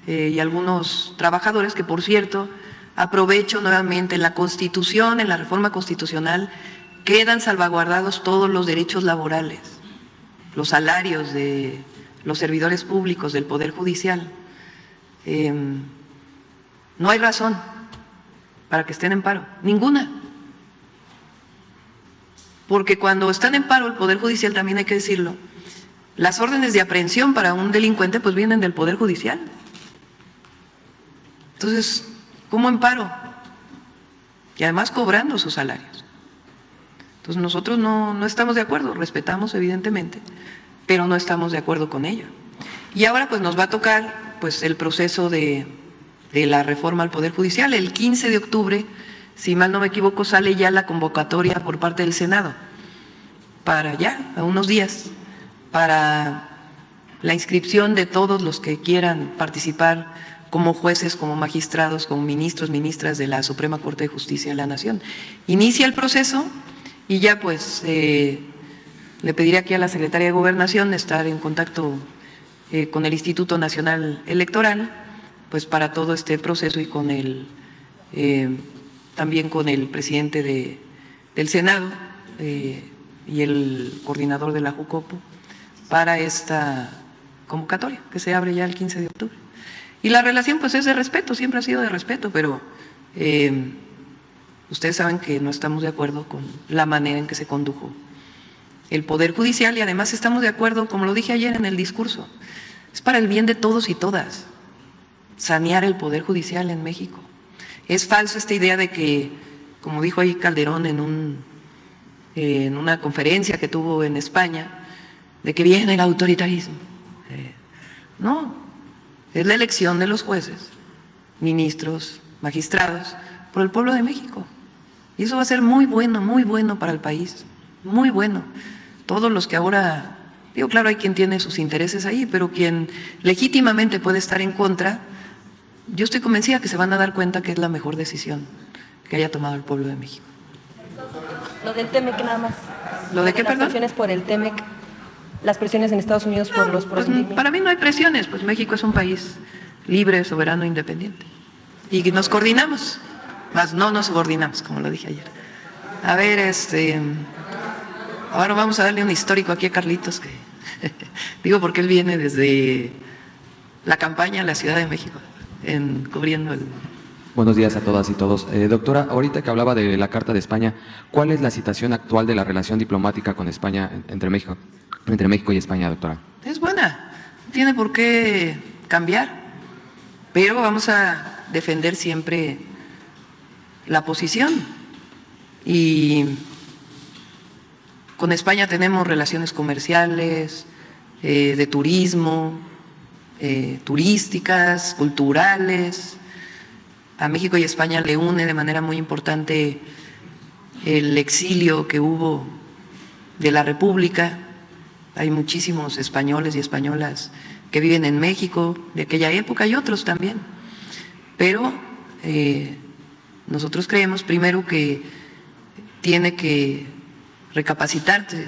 S1: y algunos trabajadores que, por cierto, aprovecho nuevamente, en la Constitución, en la reforma constitucional, quedan salvaguardados todos los derechos laborales, los salarios de los servidores públicos del Poder Judicial. No hay razón para que estén en paro, ninguna. Porque cuando están en paro el Poder Judicial, también hay que decirlo, las órdenes de aprehensión para un delincuente pues vienen del Poder Judicial. Entonces, ¿cómo en paro? Y además cobrando sus salarios. Entonces nosotros no estamos de acuerdo, respetamos evidentemente, pero no estamos de acuerdo con ello. Y ahora pues nos va a tocar pues el proceso de la reforma al Poder Judicial. El 15 de octubre, si mal no me equivoco, sale ya la convocatoria por parte del Senado para ya, a unos días, para la inscripción de todos los que quieran participar como jueces, como magistrados, como ministros, ministras de la Suprema Corte de Justicia de la Nación. Inicia el proceso y ya pues le pediré aquí a la Secretaría de Gobernación estar en contacto con el Instituto Nacional Electoral, pues para todo este proceso, y con también con el presidente del Senado y el coordinador de la Jucopo para esta convocatoria que se abre ya el 15 de octubre. Y la relación pues es de respeto, siempre ha sido de respeto, pero ustedes saben que no estamos de acuerdo con la manera en que se condujo el Poder Judicial, y además estamos de acuerdo, como lo dije ayer en el discurso, es para el bien de todos y todas sanear el Poder Judicial en México. Es falso esta idea de que, como dijo ahí Calderón en una conferencia que tuvo en España, de que viene el autoritarismo. No, es la elección de los jueces, ministros, magistrados, por el pueblo de México. Y eso va a ser muy bueno para el país, muy bueno. Todos los que ahora, digo, claro, hay quien tiene sus intereses ahí, pero quien legítimamente puede estar en contra, yo estoy convencida que se van a dar cuenta que es la mejor decisión que haya tomado el pueblo de México.
S9: Lo del TEMEC nada más.
S1: ¿Lo de qué, perdón?
S9: Las presiones por el TEMEC, las presiones en Estados Unidos por los
S1: pues, para mí no hay presiones, pues México es un país libre, soberano, independiente. Y nos coordinamos, más no nos subordinamos, como lo dije ayer. A ver, ahora vamos a darle un histórico aquí a Carlitos, que digo porque él viene desde la campaña a la Ciudad de México, cubriendo el...
S10: Buenos días a todas y todos. Doctora, ahorita que hablaba de la Carta de España, ¿cuál es la situación actual de la relación diplomática con España, entre México y España, doctora?
S1: Es buena, no tiene por qué cambiar, pero vamos a defender siempre la posición. Y con España tenemos relaciones comerciales, de turismo, turísticas, culturales. A México y España le une de manera muy importante el exilio que hubo de la República. Hay muchísimos españoles y españolas que viven en México de aquella época, y otros también. Pero nosotros creemos primero que tiene que recapacitarse.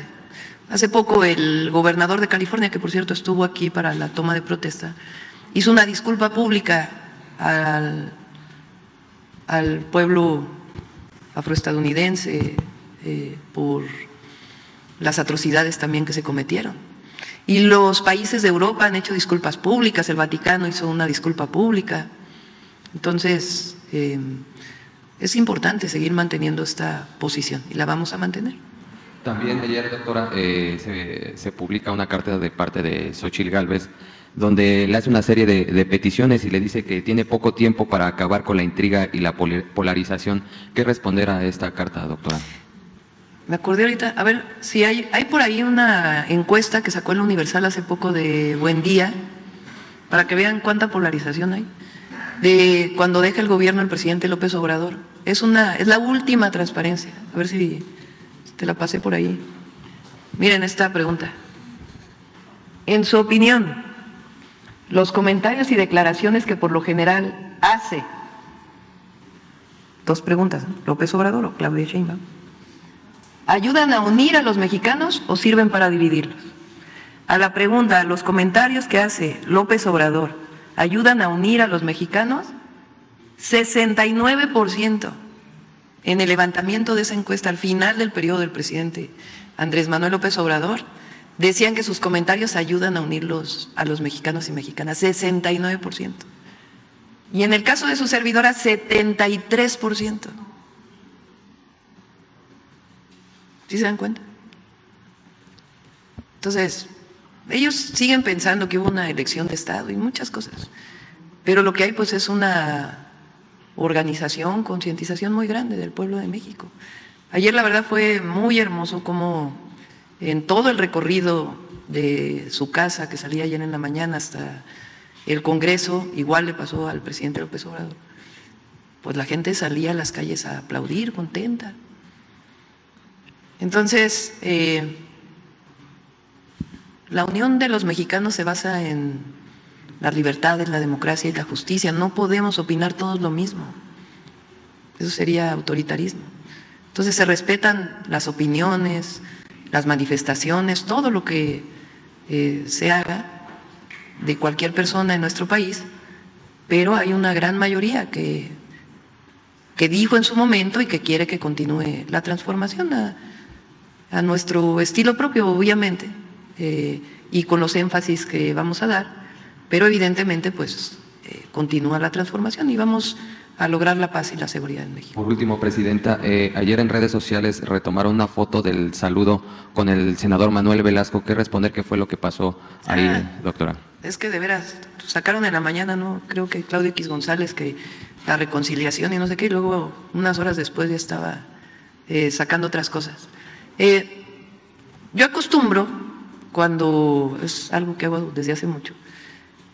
S1: Hace poco el gobernador de California, que por cierto estuvo aquí para la toma de protesta, hizo una disculpa pública al pueblo afroestadounidense por las atrocidades también que se cometieron. Y los países de Europa han hecho disculpas públicas, el Vaticano hizo una disculpa pública. Entonces, es importante seguir manteniendo esta posición y la vamos a mantener.
S10: También ayer, doctora, se publica una carta de parte de Xóchitl Gálvez donde le hace una serie de peticiones y le dice que tiene poco tiempo para acabar con la intriga y la polarización. ¿Qué responder a esta carta, doctora?
S1: Me acordé ahorita, a ver, si hay por ahí una encuesta que sacó el Universal hace poco de Buen Día, para que vean cuánta polarización hay, de cuando deja el gobierno el presidente López Obrador. Es la última transparencia. A ver si te la pasé por ahí. Miren esta pregunta. En su opinión, los comentarios y declaraciones que por lo general hace, dos preguntas, López Obrador o Claudia Sheinbaum, ¿ayudan a unir a los mexicanos o sirven para dividirlos? A la pregunta, ¿los comentarios que hace López Obrador ayudan a unir a los mexicanos? 69% en el levantamiento de esa encuesta al final del periodo del presidente Andrés Manuel López Obrador, decían que sus comentarios ayudan a unirlos a los mexicanos y mexicanas, 69%. Y en el caso de su servidora, 73%. ¿Sí se dan cuenta? Entonces, ellos siguen pensando que hubo una elección de Estado y muchas cosas, pero lo que hay pues es una organización, concientización muy grande del pueblo de México. Ayer la verdad fue muy hermoso como en todo el recorrido de su casa, que salía ayer en la mañana hasta el Congreso, igual le pasó al presidente López Obrador, pues la gente salía a las calles a aplaudir, contenta. Entonces, la unión de los mexicanos se basa en las libertades, la democracia y la justicia. No podemos opinar todos lo mismo. Eso sería autoritarismo. Entonces se respetan las opiniones, las manifestaciones, todo lo que se haga de cualquier persona en nuestro país, pero hay una gran mayoría que dijo en su momento y que quiere que continúe la transformación a nuestro estilo propio, obviamente, y con los énfasis que vamos a dar, pero evidentemente pues continúa la transformación y vamos a lograr la paz y la seguridad en México.
S10: Por último, Presidenta, ayer en redes sociales retomaron una foto del saludo con el senador Manuel Velasco. ¿Qué responder? ¿Qué fue lo que pasó ahí, doctora?
S1: Es que de veras, sacaron en la mañana, ¿no? Creo que Claudia X González, que la reconciliación y no sé qué, y luego unas horas después ya estaba sacando otras cosas. Yo acostumbro, cuando es algo que hago desde hace mucho,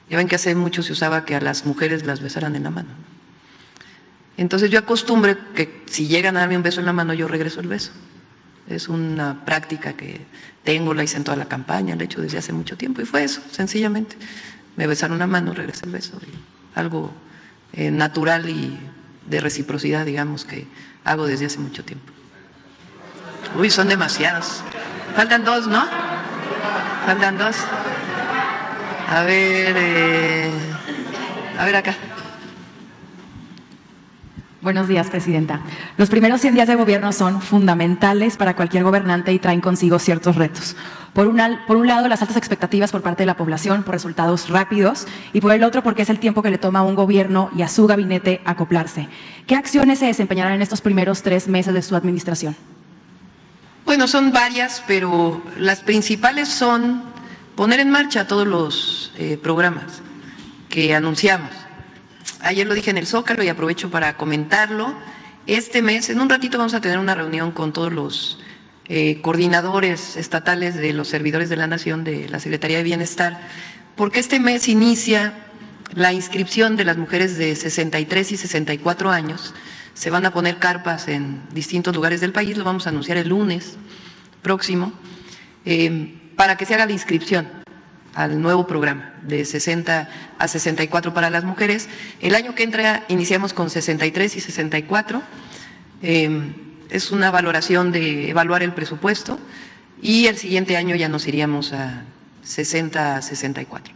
S1: ya ven que hace mucho se usaba que a las mujeres las besaran en la mano. Entonces yo acostumbro que si llegan a darme un beso en la mano, yo regreso el beso. Es una práctica que tengo, la hice en toda la campaña, la he hecho desde hace mucho tiempo y fue eso, sencillamente. Me besaron la mano, regresé el beso. Algo natural y de reciprocidad, digamos, que hago desde hace mucho tiempo. Uy, son demasiados. Faltan dos, ¿no? Faltan dos. A ver acá.
S11: Buenos días, Presidenta. Los primeros 100 días de gobierno son fundamentales para cualquier gobernante y traen consigo ciertos retos. Por un lado, las altas expectativas por parte de la población por resultados rápidos y por el otro, porque es el tiempo que le toma a un gobierno y a su gabinete acoplarse. ¿Qué acciones se desempeñarán en estos primeros 3 meses de su administración?
S1: Bueno, son varias, pero las principales son poner en marcha todos los programas que anunciamos. Ayer lo dije en el Zócalo y aprovecho para comentarlo. Este mes, en un ratito, vamos a tener una reunión con todos los coordinadores estatales de los servidores de la Nación de la Secretaría de Bienestar, porque este mes inicia la inscripción de las mujeres de 63 y 64 años. Se van a poner carpas en distintos lugares del país, lo vamos a anunciar el lunes próximo, para que se haga la inscripción al nuevo programa de 60 a 64 para las mujeres. El año que entra iniciamos con 63 y 64. Es una valoración de evaluar el presupuesto y el siguiente año ya nos iríamos a 60 a 64.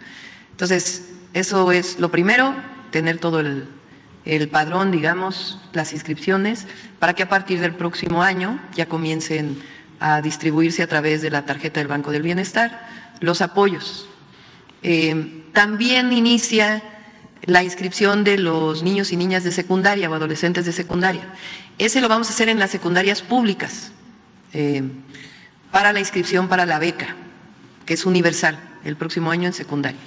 S1: Entonces, eso es lo primero, tener todo el padrón, digamos, las inscripciones, para que a partir del próximo año ya comiencen a distribuirse a través de la tarjeta del Banco del Bienestar los apoyos. También inicia la inscripción de los niños y niñas de secundaria o adolescentes de secundaria. Ese lo vamos a hacer en las secundarias públicas, para la inscripción para la beca, que es universal, el próximo año en secundaria.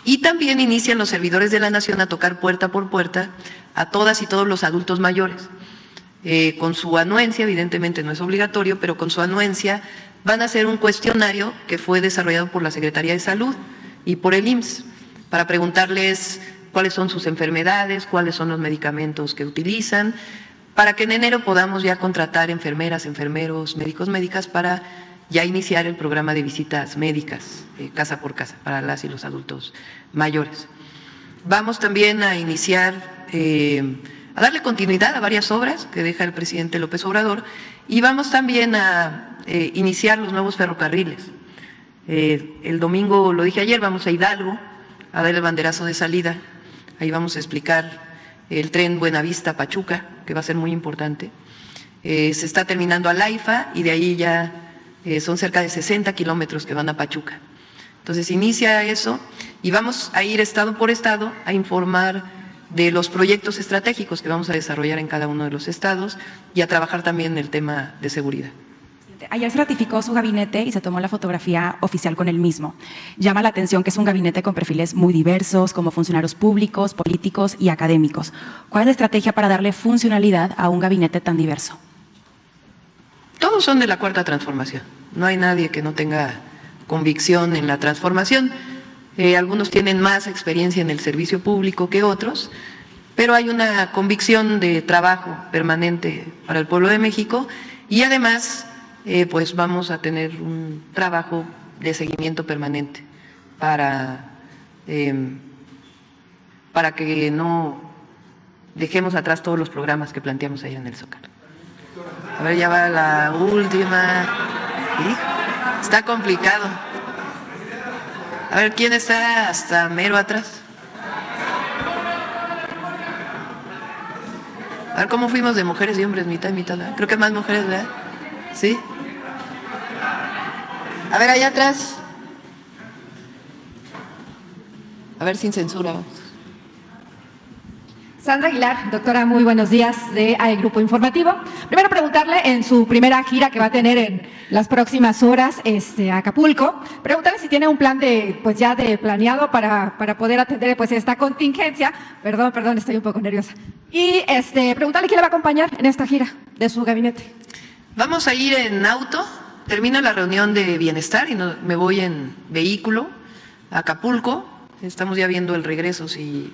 S1: Y también inician los servidores de la Nación a tocar puerta por puerta a todas y todos los adultos mayores. Con su anuencia, evidentemente no es obligatorio, pero con su anuencia van a hacer un cuestionario que fue desarrollado por la Secretaría de Salud y por el IMSS para preguntarles cuáles son sus enfermedades, cuáles son los medicamentos que utilizan, para que en enero podamos ya contratar enfermeras, enfermeros, médicos, médicas para ya iniciar el programa de visitas médicas, casa por casa, para las y los adultos mayores. Vamos también a iniciar, a darle continuidad a varias obras que deja el presidente López Obrador, y vamos también a iniciar los nuevos ferrocarriles. El domingo, lo dije ayer, vamos a Hidalgo a dar el banderazo de salida. Ahí vamos a explicar el tren Buenavista-Pachuca, que va a ser muy importante. Se está terminando a Laifa y de ahí ya son cerca de 60 kilómetros que van a Pachuca. Entonces inicia eso y vamos a ir estado por estado a informar de los proyectos estratégicos que vamos a desarrollar en cada uno de los estados y a trabajar también en el tema de seguridad.
S11: Ayer se ratificó su gabinete y se tomó la fotografía oficial con el mismo. Llama la atención que es un gabinete con perfiles muy diversos, como funcionarios públicos, políticos y académicos. ¿Cuál es la estrategia para darle funcionalidad a un gabinete tan diverso?
S1: Todos son de la Cuarta Transformación. No hay nadie que no tenga convicción en la transformación. Algunos tienen más experiencia en el servicio público que otros, pero hay una convicción de trabajo permanente para el pueblo de México y además pues vamos a tener un trabajo de seguimiento permanente para que no dejemos atrás todos los programas que planteamos ahí en el Zócalo. A ver, ya va la última. ¿Sí? Está complicado. A ver, ¿quién está hasta mero atrás? A ver, ¿cómo fuimos de mujeres y hombres mitad y mitad? ¿Verdad? Creo que más mujeres, ¿verdad? ¿Sí? A ver, allá atrás. A ver, sin censura.
S12: Sandra Aguilar, doctora, muy buenos días de Grupo Informativo. Primero preguntarle en su primera gira que va a tener en las próximas horas a Acapulco, preguntarle si tiene un plan planeado para poder atender esta contingencia. Perdón, estoy un poco nerviosa. Y preguntarle quién le va a acompañar en esta gira de su gabinete.
S1: Vamos a ir en auto, termina la reunión de bienestar y me voy en vehículo a Acapulco. Estamos ya viendo el regreso, si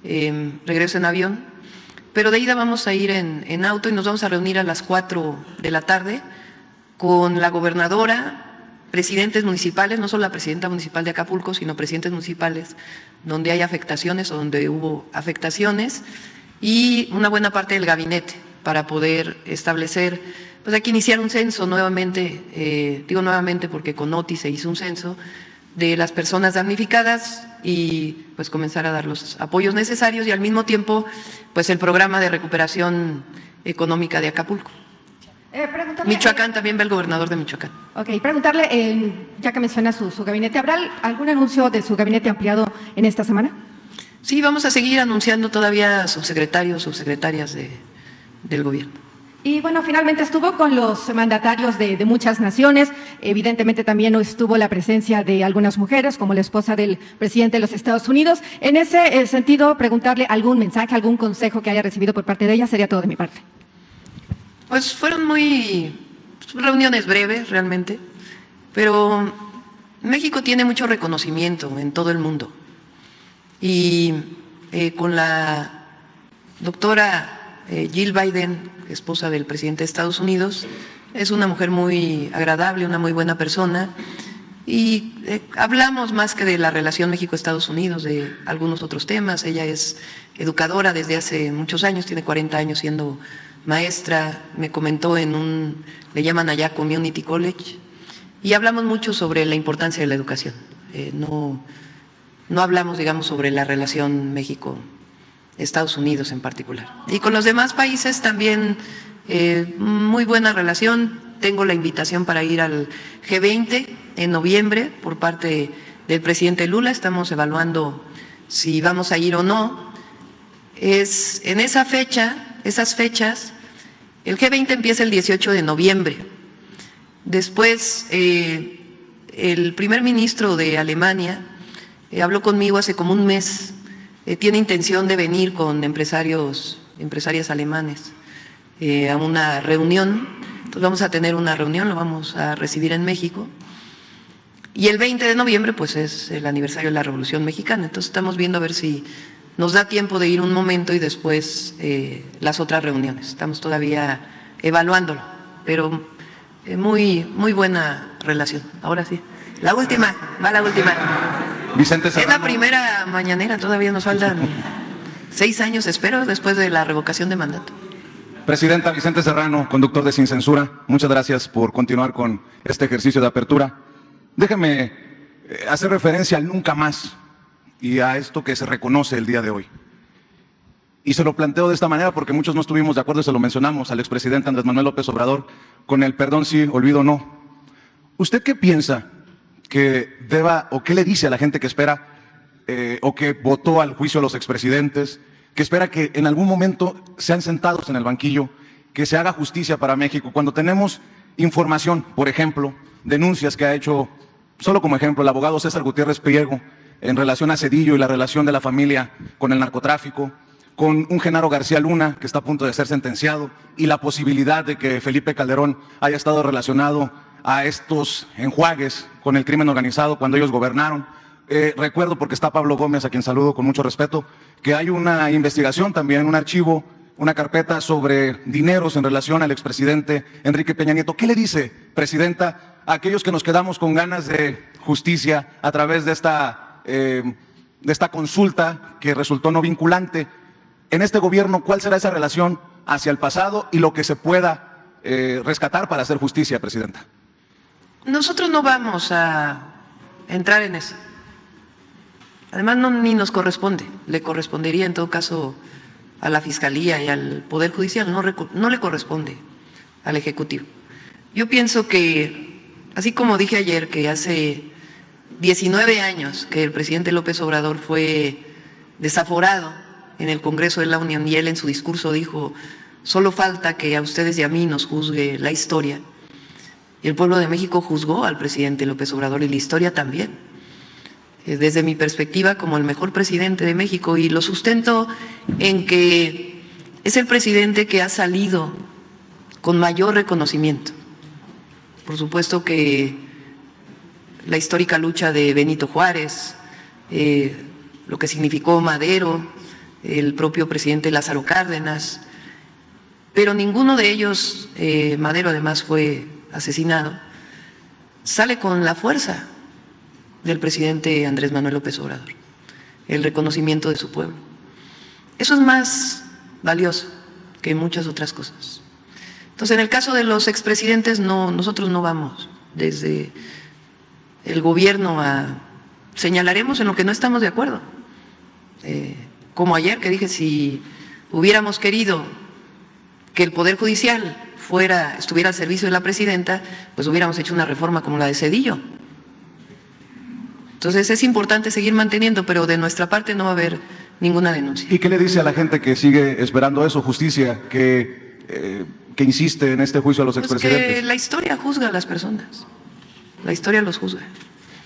S1: regreso en avión, pero de ida vamos a ir en auto y nos vamos a reunir a las 4 de la tarde con la gobernadora, presidentes municipales, no solo la presidenta municipal de Acapulco, sino presidentes municipales donde hay afectaciones o donde hubo afectaciones y una buena parte del gabinete para poder establecer, pues hay que iniciar un censo nuevamente, digo nuevamente porque con OTI se hizo un censo de las personas damnificadas y pues comenzar a dar los apoyos necesarios y al mismo tiempo pues el programa de recuperación económica de Acapulco. Michoacán, también va el gobernador de Michoacán.
S12: Ok, preguntarle, ya que menciona su gabinete, ¿habrá algún anuncio de su gabinete ampliado en esta semana?
S1: Sí, vamos a seguir anunciando todavía subsecretarios, subsecretarias del gobierno.
S12: Y bueno, finalmente estuvo con los mandatarios de muchas naciones, evidentemente también estuvo la presencia de algunas mujeres, como la esposa del presidente de los Estados Unidos. En ese sentido, preguntarle algún mensaje, algún consejo que haya recibido por parte de ella, sería todo de mi parte.
S1: Pues fueron reuniones breves realmente, pero México tiene mucho reconocimiento en todo el mundo. Y con la doctora Jill Biden, esposa del presidente de Estados Unidos, es una mujer muy agradable, una muy buena persona y hablamos más que de la relación México-Estados Unidos, de algunos otros temas. Ella es educadora desde hace muchos años, tiene 40 años siendo maestra, me comentó le llaman allá Community College, y hablamos mucho sobre la importancia de la educación. No hablamos, digamos, sobre la relación México-Estados Unidos en particular. Y con los demás países también muy buena relación. Tengo la invitación para ir al G20 en noviembre por parte del presidente Lula. Estamos evaluando si vamos a ir o no. En esas fechas, el G20 empieza el 18 de noviembre. Después, el primer ministro de Alemania habló conmigo hace como un mes. Tiene intención de venir con empresarias alemanes a una reunión. Entonces vamos a tener una reunión, lo vamos a recibir en México. Y el 20 de noviembre pues es el aniversario de la Revolución Mexicana. Entonces estamos viendo a ver si nos da tiempo de ir un momento y después las otras reuniones. Estamos todavía evaluándolo, pero muy buena relación. Ahora sí. La última, va la última.
S13: Vicente Serrano.
S1: Es la primera mañanera, todavía nos faltan 6 años, espero, después de la revocación de mandato.
S13: Presidenta, Vicente Serrano, conductor de Sin Censura, muchas gracias por continuar con este ejercicio de apertura. Déjeme hacer referencia al nunca más y a esto que se reconoce el día de hoy. Y se lo planteo de esta manera porque muchos no estuvimos de acuerdo y se lo mencionamos al expresidente Andrés Manuel López Obrador con el perdón sí, olvido no. ¿Usted qué piensa que deba o qué le dice a la gente que espera o que votó al juicio a los expresidentes, que espera que en algún momento sean sentados en el banquillo, que se haga justicia para México? Cuando tenemos información, por ejemplo, denuncias que ha hecho, solo como ejemplo, el abogado César Gutiérrez Priego en relación a Zedillo y la relación de la familia con el narcotráfico, con un Genaro García Luna que está a punto de ser sentenciado y la posibilidad de que Felipe Calderón haya estado relacionado a estos enjuagues con el crimen organizado cuando ellos gobernaron. Recuerdo, porque está Pablo Gómez, a quien saludo con mucho respeto, que hay una investigación también, un archivo, una carpeta sobre dineros en relación al expresidente Enrique Peña Nieto. ¿Qué le dice, Presidenta, a aquellos que nos quedamos con ganas de justicia a través de esta consulta que resultó no vinculante? En este gobierno, ¿cuál será esa relación hacia el pasado y lo que se pueda rescatar para hacer justicia, Presidenta?
S1: Nosotros no vamos a entrar en eso. Además, ni nos corresponde. Le correspondería en todo caso a la Fiscalía y al Poder Judicial. No le corresponde al Ejecutivo. Yo pienso que, así como dije ayer, que hace 19 años que el presidente López Obrador fue desaforado en el Congreso de la Unión y él en su discurso dijo: solo falta que a ustedes y a mí nos juzgue la historia. Y el pueblo de México juzgó al presidente López Obrador y la historia también, desde mi perspectiva como el mejor presidente de México, y lo sustento en que es el presidente que ha salido con mayor reconocimiento. Por supuesto que la histórica lucha de Benito Juárez, lo que significó Madero, el propio presidente Lázaro Cárdenas, pero ninguno de ellos, Madero además fue asesinado, sale con la fuerza del presidente Andrés Manuel López Obrador, el reconocimiento de su pueblo. Eso es más valioso que muchas otras cosas. Entonces, en el caso de los expresidentes, nosotros no vamos desde el gobierno señalaremos en lo que no estamos de acuerdo. Como ayer que dije, si hubiéramos querido que el Poder Judicial estuviera al servicio de la presidenta, pues hubiéramos hecho una reforma como la de Zedillo. Entonces es importante seguir manteniendo, pero de nuestra parte no va a haber ninguna denuncia.
S13: ¿Y qué le dice a la gente que sigue esperando eso, justicia, que insiste en este juicio a los expresidentes?
S1: Pues que la historia juzga a las personas, la historia los juzga.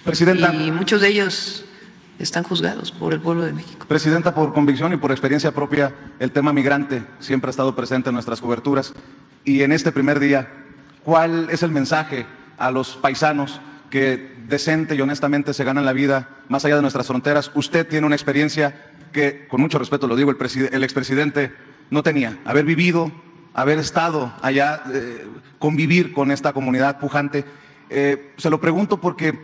S13: Presidenta,
S1: y muchos de ellos están juzgados por el pueblo de México.
S13: Presidenta, por convicción y por experiencia propia, el tema migrante siempre ha estado presente en nuestras coberturas. Y en este primer día, ¿cuál es el mensaje a los paisanos que decente y honestamente se ganan la vida más allá de nuestras fronteras? Usted tiene una experiencia que, con mucho respeto lo digo, el expresidente no tenía. Haber vivido, haber estado allá, convivir con esta comunidad pujante. Se lo pregunto porque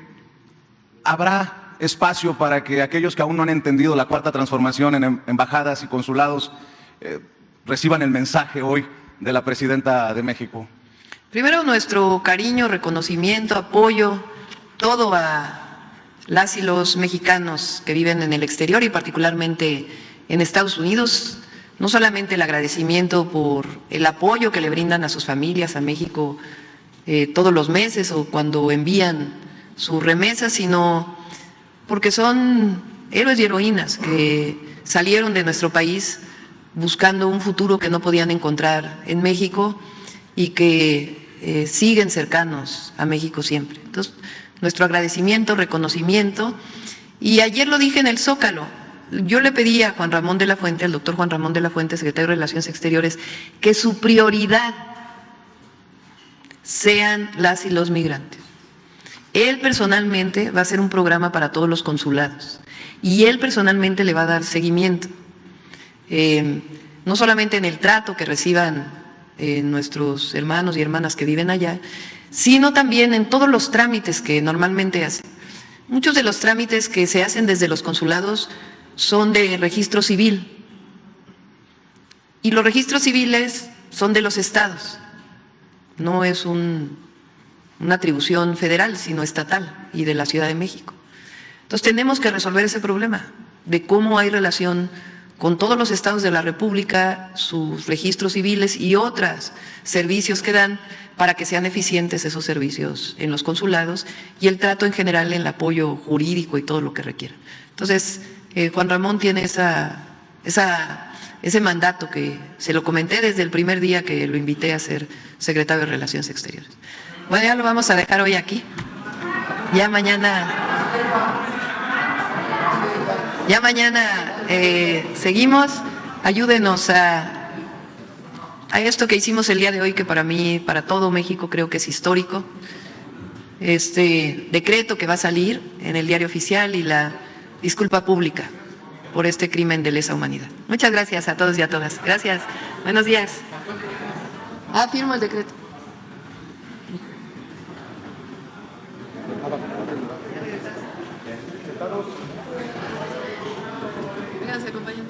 S13: habrá espacio para que aquellos que aún no han entendido la cuarta transformación en embajadas y consulados reciban el mensaje hoy de la presidenta de México.
S1: Primero, nuestro cariño, reconocimiento, apoyo, todo a las y los mexicanos que viven en el exterior y particularmente en Estados Unidos. No solamente el agradecimiento por el apoyo que le brindan a sus familias, a México, todos los meses o cuando envían sus remesas, sino porque son héroes y heroínas que salieron de nuestro país buscando un futuro que no podían encontrar en México y que siguen cercanos a México siempre. Entonces, nuestro agradecimiento, reconocimiento. Y ayer lo dije en el Zócalo, yo le pedí a Juan Ramón de la Fuente, al doctor Juan Ramón de la Fuente, secretario de Relaciones Exteriores, que su prioridad sean las y los migrantes. Él personalmente va a hacer un programa para todos los consulados y él personalmente le va a dar seguimiento, no solamente en el trato que reciban nuestros hermanos y hermanas que viven allá, sino también en todos los trámites que normalmente hacen. Muchos de los trámites que se hacen desde los consulados son de registro civil y los registros civiles son de los estados, no es una atribución federal, sino estatal y de la Ciudad de México. Entonces tenemos que resolver ese problema de cómo hay relación con todos los estados de la República, sus registros civiles y otros servicios que dan para que sean eficientes esos servicios en los consulados y el trato en general en el apoyo jurídico y todo lo que requiera. Entonces, Juan Ramón tiene ese mandato que se lo comenté desde el primer día que lo invité a ser secretario de Relaciones Exteriores. Bueno, ya lo vamos a dejar hoy aquí. Ya mañana seguimos. Ayúdenos a esto que hicimos el día de hoy, que para mí, para todo México, creo que es histórico. Este decreto que va a salir en el Diario Oficial y la disculpa pública por este crimen de lesa humanidad. Muchas gracias a todos y a todas. Gracias. Buenos días. Firmo el decreto. Vénganse, compañeros.